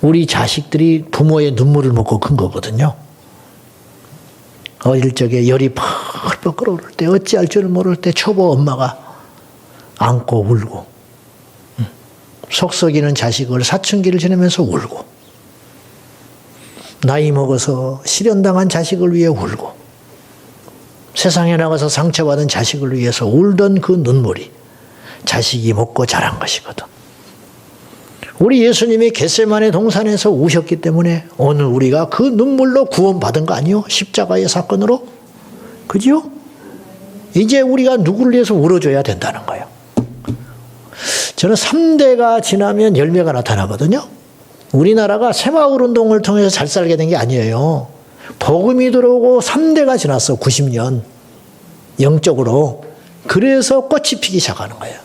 우리 자식들이 부모의 눈물을 먹고 큰 거거든요. 어릴 적에 열이 펄펄 끓어오를 때 어찌할 줄을 모를 때 초보 엄마가 안고 울고 속 썩이는 자식을 사춘기를 지내면서 울고 나이 먹어서 실연당한 자식을 위해 울고 세상에 나가서 상처받은 자식을 위해서 울던 그 눈물이 자식이 먹고 자란 것이거든. 우리 예수님이 겟세마네 동산에서 우셨기 때문에 오늘 우리가 그 눈물로 구원받은 거 아니요? 십자가의 사건으로? 그죠? 이제 우리가 누구를 위해서 울어줘야 된다는 거예요. 저는 3대가 지나면 열매가 나타나거든요. 우리나라가 새마을 운동을 통해서 잘 살게 된 게 아니에요. 복음이 들어오고 3대가 지났어. 90년. 영적으로. 그래서 꽃이 피기 시작하는 거예요.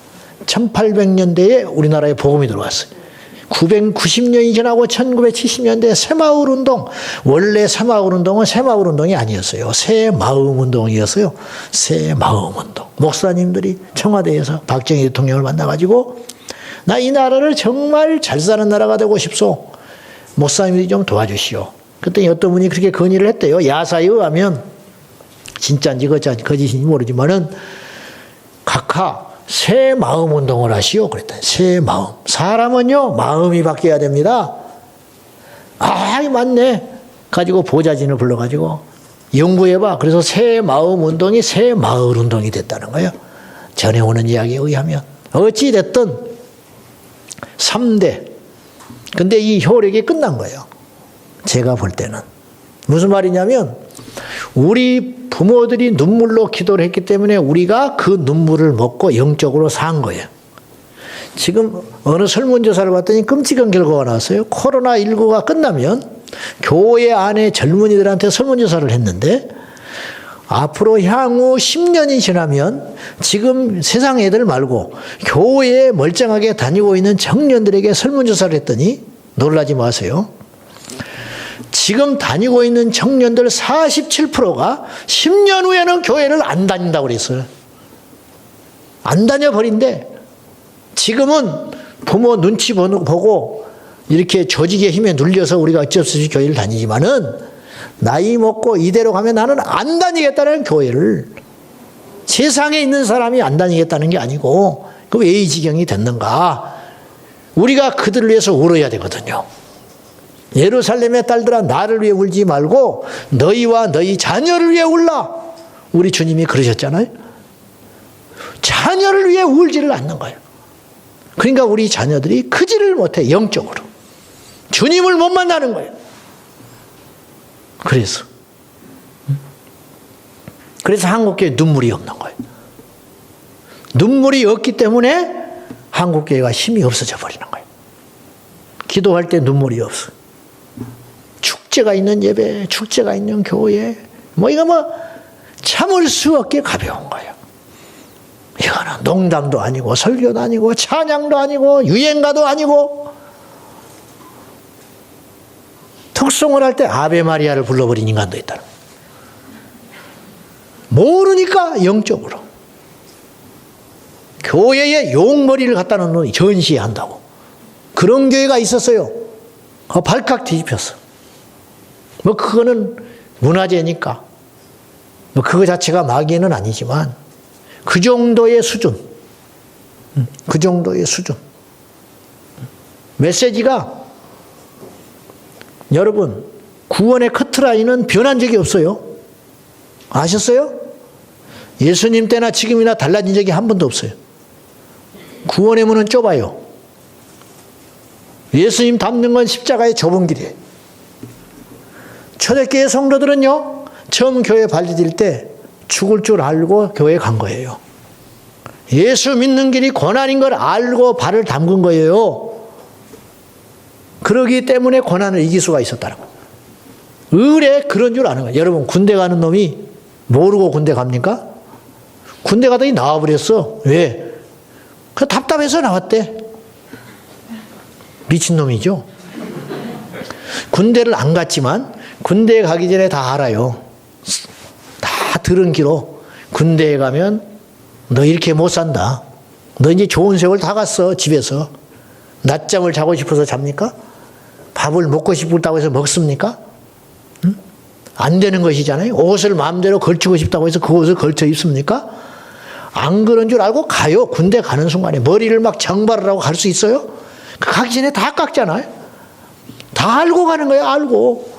1800년대에 우리나라에 복음이 들어왔어요. 990년이 지나고 1970년대 새마을 운동. 원래 새마을 운동은 새마을 운동이 아니었어요. 새마음 운동이었어요. 새마음 운동. 목사님들이 청와대에서 박정희 대통령을 만나가지고 나 이 나라를 정말 잘 사는 나라가 되고 싶소. 목사님들이 좀 도와주시오. 그랬더니 어떤 분이 그렇게 건의를 했대요. 야사에 의하면 진짜인지 거짓인지 모르지만은 각하 새 마음 운동을 하시오. 그랬더니 새 마음. 사람은요 마음이 바뀌어야 됩니다. 아 맞네. 가지고 보좌진을 불러가지고 연구해봐. 그래서 새 마음 운동이 새 마을 운동이 됐다는 거예요. 전해오는 이야기에 의하면. 어찌 됐든 3대. 근데 이 효력이 끝난 거예요. 제가 볼 때는. 무슨 말이냐면 우리 부모들이 눈물로 기도를 했기 때문에 우리가 그 눈물을 먹고 영적으로 산 거예요. 지금 어느 설문조사를 봤더니 끔찍한 결과가 나왔어요. 코로나19가 끝나면 교회 안에 젊은이들한테 설문조사를 했는데 앞으로 향후 10년이 지나면 지금 세상 애들 말고 교회에 멀쩡하게 다니고 있는 청년들에게 설문조사를 했더니 놀라지 마세요. 지금 다니고 있는 청년들 47%가 10년 후에는 교회를 안 다닌다고 그랬어요. 안 다녀버린대. 지금은 부모 눈치 보고 이렇게 조직의 힘에 눌려서 우리가 어쩔 수 없이 교회를 다니지만은 나이 먹고 이대로 가면 나는 안 다니겠다는 교회를, 세상에 있는 사람이 안 다니겠다는 게 아니고 그 왜 이 지경이 됐는가. 우리가 그들을 위해서 울어야 되거든요. 예루살렘의 딸들아 나를 위해 울지 말고 너희와 너희 자녀를 위해 울라. 우리 주님이 그러셨잖아요. 자녀를 위해 울지를 않는 거예요. 그러니까 우리 자녀들이 크지를 못해, 영적으로. 주님을 못 만나는 거예요. 그래서 한국교회 눈물이 없는 거예요. 눈물이 없기 때문에 한국교회가 힘이 없어져 버리는 거예요. 기도할 때 눈물이 없어. 축제가 있는 예배, 축제가 있는 교회, 이거 참을 수 없게 가벼운 거예요. 이거는 농담도 아니고 설교도 아니고 찬양도 아니고 유행가도 아니고, 특송을 할 때 아베 마리아를 불러버린 인간도 있다는 거예요. 모르니까 영적으로. 교회에 용머리를 갖다 놓는 놈이 전시한다고. 그런 교회가 있었어요. 발칵 뒤집혔어. 그거는 문화재니까. 그거 자체가 마귀는 아니지만 그 정도의 수준. 그 정도의 수준. 메시지가, 여러분, 구원의 커트라인은 변한 적이 없어요. 아셨어요? 예수님 때나 지금이나 달라진 적이 한 번도 없어요. 구원의 문은 좁아요. 예수님 닮는 건 십자가의 좁은 길이에요. 초대교회 성도들은요, 처음 교회 발디딜 때 죽을 줄 알고 교회에 간 거예요. 예수 믿는 길이 고난인 걸 알고 발을 담근 거예요. 그러기 때문에 고난을 이길 수가 있었다는 거예요. 의뢰 그런 줄 아는 거예요. 여러분, 군대 가는 놈이 모르고 군대 갑니까? 군대 가더니 나와버렸어. 왜? 그 답답해서 나왔대. 미친놈이죠. 군대를 안 갔지만 군대에 가기 전에 다 알아요. 다 들은 기로 군대에 가면 너 이렇게 못 산다. 너 이제 좋은 세월 다 갔어. 집에서 낮잠을 자고 싶어서 잡니까? 밥을 먹고 싶다고 해서 먹습니까? 응? 안 되는 것이잖아요. 옷을 마음대로 걸치고 싶다고 해서 그 옷을 걸쳐 입습니까? 안 그런 줄 알고 가요. 군대 가는 순간에 머리를 막 정발을 하고 갈 수 있어요? 가기 전에 다 깎잖아요. 다 알고 가는 거예요. 알고.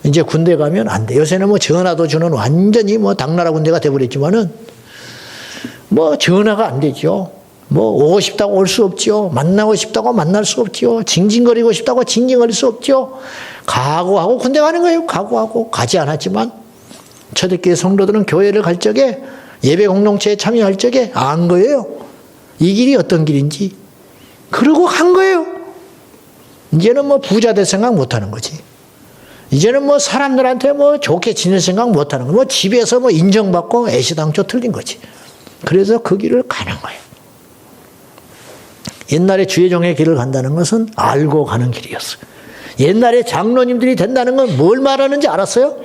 이제 군대 가면 안 돼. 요새는 전화도 주는 완전히 당나라 군대가 돼버렸지만은 전화가 안 되죠. 오고 싶다고 올 수 없죠. 만나고 싶다고 만날 수 없죠. 징징거리고 싶다고 징징거릴 수 없죠. 각오하고 군대 가는 거예요. 각오하고. 가지 않았지만 초대교회 성도들은 교회를 갈 적에, 예배 공동체에 참여할 적에 안 거예요. 이 길이 어떤 길인지. 그러고 간 거예요. 이제는 부자 될 생각 못 하는 거지. 이제는 사람들한테 좋게 지낼 생각 못 하는 거. 집에서 인정받고 애시당초 틀린 거지. 그래서 그 길을 가는 거예요. 옛날에 주의 종의 길을 간다는 것은 알고 가는 길이었어요. 옛날에 장로님들이 된다는 건 뭘 말하는지 알았어요?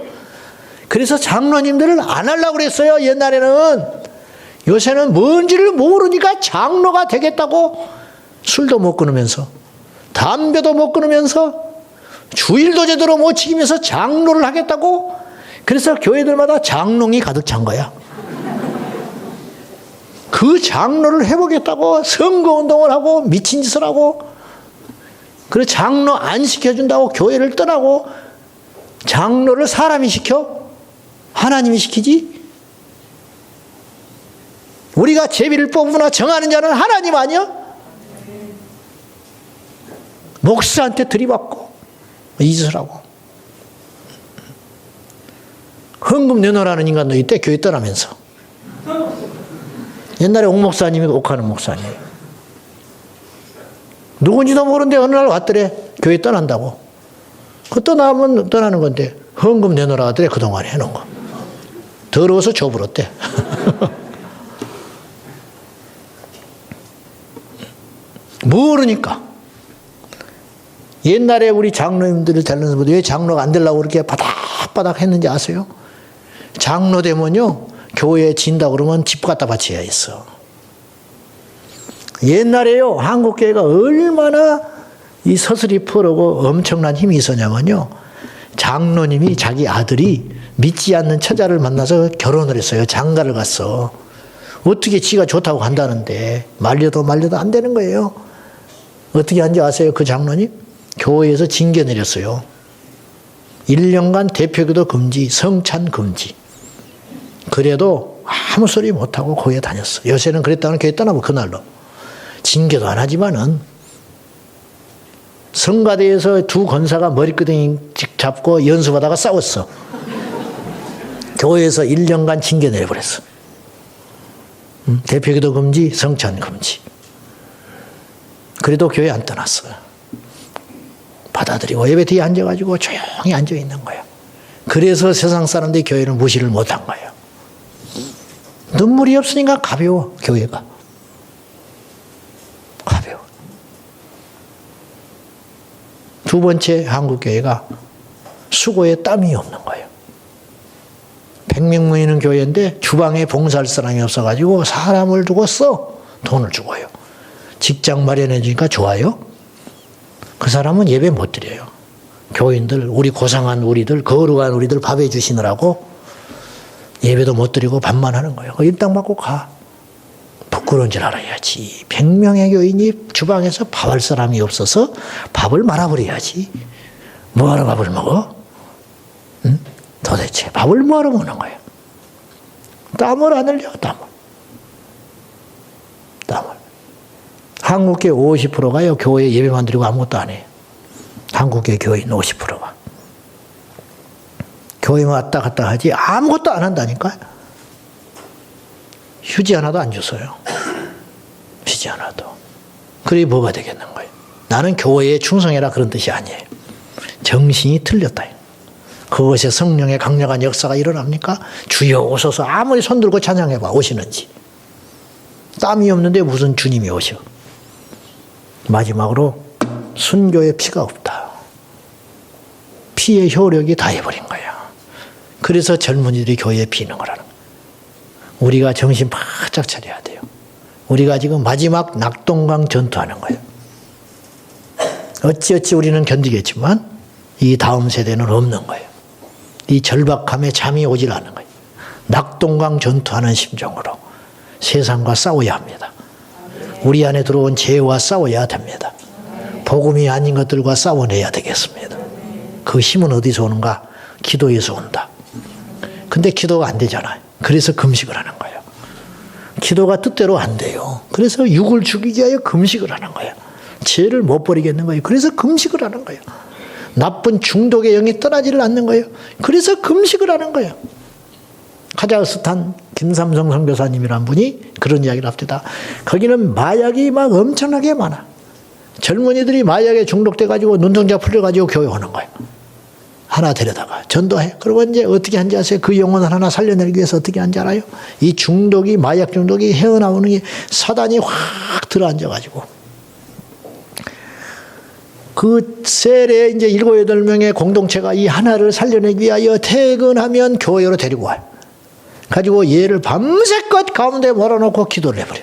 그래서 장로님들을 안 하려고 그랬어요. 옛날에는. 요새는 뭔지를 모르니까 장로가 되겠다고 술도 못 끊으면서, 담배도 못 끊으면서, 주일도 제대로 못 지키면서 장로를 하겠다고. 그래서 교회들마다 장롱이 가득 찬 거야. 그 장로를 해보겠다고 선거운동을 하고 미친 짓을 하고, 그래서 장로 안 시켜준다고 교회를 떠나고. 장로를 사람이 시켜? 하나님이 시키지? 우리가 제비를 뽑으나 정하는 자는 하나님 아니야? 목사한테 들이받고 이 짓을 하고. 헌금 내놓으라는 인간도 이때 교회 떠나면서. 옛날에 옥 목사님이 옥하는 목사님. 누군지도 모르는데 어느 날 왔더래. 교회 떠난다고. 그 떠나면 떠나는 건데 헌금 내놓으라 하더래. 그동안 해놓은 거. 더러워서 줘버렸대. 모르니까. 옛날에 우리 장로님들을 되는 분들 왜 장로가 안 되려고 그렇게 바닥바닥 했는지 아세요? 장로 되면요, 교회에 진다 그러면 집 갖다 바쳐야 했어. 옛날에요, 한국교회가 얼마나 이 서슬이 푸르고 엄청난 힘이 있었냐면요, 장로님이 자기 아들이 믿지 않는 처자를 만나서 결혼을 했어요. 장가를 갔어. 어떻게 지가 좋다고 간다는데 말려도 안 되는 거예요. 어떻게 한지 아세요? 그 장로님? 교회에서 징계 내렸어요. 1년간 대표기도 금지, 성찬 금지. 그래도 아무 소리 못하고 교회 다녔어. 요새는 그랬다면 교회 떠나고 그날로. 징계도 안 하지만은 성가대에서 두 권사가 머리끄댕이 잡고 연수하다가 싸웠어. 교회에서 1년간 징계 내려버렸어. 대표기도 금지, 성찬 금지. 그래도 교회 안 떠났어요. 받아들이고 예배 뒤에 앉아가지고 조용히 앉아있는 거예요. 그래서 세상 사람들이 교회를 무시를 못한 거예요. 눈물이 없으니까 가벼워, 교회가. 가벼워. 두 번째, 한국교회가 수고에 땀이 없는 거예요. 100명 모이는 교회인데 주방에 봉사할 사람이 없어가지고 사람을 두고 써. 돈을 주고요. 직장 마련해 주니까 좋아요. 그 사람은 예배 못 드려요. 교인들, 우리 고상한 우리들, 거룩한 우리들 밥해 주시느라고 예배도 못 드리고 밥만 하는 거예요. 일당 받고 가. 부끄러운 줄 알아야지. 100명의 교인이 주방에서 밥할 사람이 없어서 밥을 말아버려야지. 뭐하러 밥을 먹어? 응? 도대체 밥을 뭐하러 먹는 거예요? 땀을 안 흘려, 땀을. 한국교회 50%가요, 교회 예배만 드리고 아무것도 안 해요. 한국교회 교인 50%가. 교회만 왔다 갔다 하지 아무것도 안 한다니까요. 휴지 하나도 안 줬어요. 휴지 하나도. 그게 뭐가 되겠는 거예요? 나는 교회에 충성해라 그런 뜻이 아니에요. 정신이 틀렸다. 그것에 성령의 강력한 역사가 일어납니까? 주여 오소서. 아무리 손들고 찬양해봐, 오시는지. 땀이 없는데 무슨 주님이 오셔. 마지막으로 순교의 피가 없다. 피의 효력이 다 해버린 거야. 그래서 젊은이들이 교회에 비는 거라는 거야. 우리가 정신 바짝 차려야 돼요. 우리가 지금 마지막 낙동강 전투하는 거예요. 어찌어찌 우리는 견디겠지만 이 다음 세대는 없는 거예요. 이 절박함에 잠이 오질 않는 거예요. 낙동강 전투하는 심정으로 세상과 싸워야 합니다. 우리 안에 들어온 죄와 싸워야 됩니다. 복음이 아닌 것들과 싸워내야 되겠습니다. 그 힘은 어디서 오는가? 기도에서 온다. 근데 기도가 안 되잖아요. 그래서 금식을 하는 거예요. 기도가 뜻대로 안 돼요. 그래서 육을 죽이기 위하여 금식을 하는 거예요. 죄를 못 버리겠는 거예요. 그래서 금식을 하는 거예요. 나쁜 중독의 영이 떠나지를 않는 거예요. 그래서 금식을 하는 거예요. 카자흐스탄 김삼성 선교사님이란 분이 그런 이야기를 합니다. 거기는 마약이 막 엄청나게 많아. 젊은이들이 마약에 중독돼가지고 눈동자 풀려가지고 교회 오는 거예요. 하나 데려다가 전도해. 그러면 이제 어떻게 한지 아세요? 그 영혼을 하나 살려내기 위해서 어떻게 한지 알아요? 이 중독이, 마약 중독이 헤어나오는 게 사단이 확 들어앉아가지고 그 셀에 이제 7, 8명의 공동체가 이 하나를 살려내기 위하여 퇴근하면 교회로 데리고 와요. 가지고 얘를 밤새껏 가운데 몰아놓고 기도를 해버려.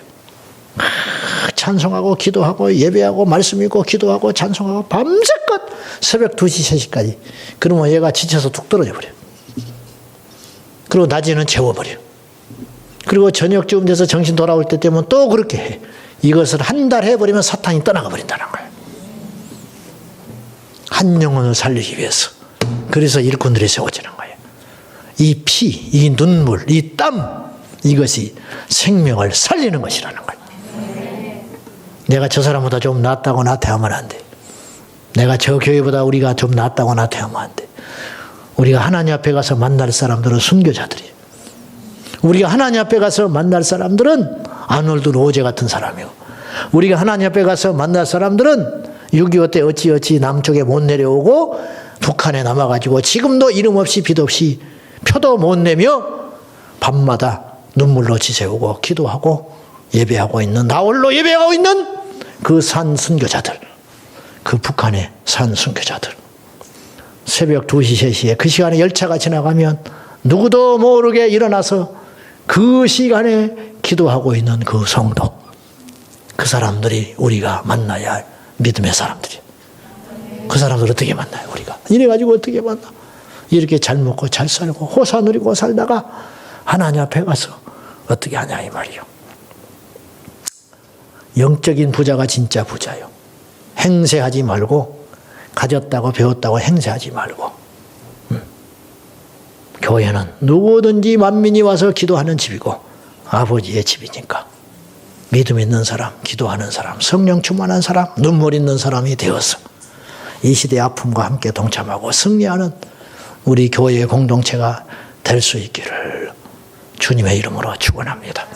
찬송하고 기도하고 예배하고 말씀 읽고 기도하고 찬송하고 밤새껏 새벽 2시, 3시까지. 그러면 얘가 지쳐서 툭 떨어져 버려. 그리고 낮에는 재워버려. 그리고 저녁쯤 돼서 정신 돌아올 때 되면 또 그렇게 해. 이것을 한 달 해버리면 사탄이 떠나가 버린다는 거예요. 한 영혼을 살리기 위해서. 그래서 일꾼들이 세워지는 거예요. 이 피, 이 눈물, 이 땀, 이것이 생명을 살리는 것이라는 거예요. 내가 저 사람보다 좀 낫다고 나태하면 안 돼. 내가 저 교회보다 우리가 좀 낫다고 나태하면 안 돼. 우리가 하나님 앞에 가서 만날 사람들은 순교자들이에요. 우리가 하나님 앞에 가서 만날 사람들은 아놀드 로제 같은 사람이고, 우리가 하나님 앞에 가서 만날 사람들은 6.25 때 어찌어찌 남쪽에 못 내려오고 북한에 남아가지고 지금도 이름 없이 빛 없이 표도 못 내며 밤마다 눈물로 지새우고 기도하고 예배하고 있는, 나홀로 예배하고 있는 그 산 순교자들. 그 북한에 산 선교자들. 새벽 2시, 3시에 그 시간에 열차가 지나가면 누구도 모르게 일어나서 그 시간에 기도하고 있는 그 성도. 그 사람들이 우리가 만나야 할 믿음의 사람들이에요. 그 사람들 어떻게 만나요, 우리가? 이래가지고 어떻게 만나? 이렇게 잘 먹고 잘 살고 호사 누리고 살다가 하나님 앞에 가서 어떻게 하냐 이 말이요. 영적인 부자가 진짜 부자요. 행세하지 말고 가졌다고 배웠다고 행세하지 말고 교회는 누구든지 만민이 와서 기도하는 집이고 아버지의 집이니까 믿음 있는 사람, 기도하는 사람, 성령 충만한 사람, 눈물 있는 사람이 되어서 이 시대의 아픔과 함께 동참하고 승리하는 우리 교회의 공동체가 될 수 있기를 주님의 이름으로 축원합니다.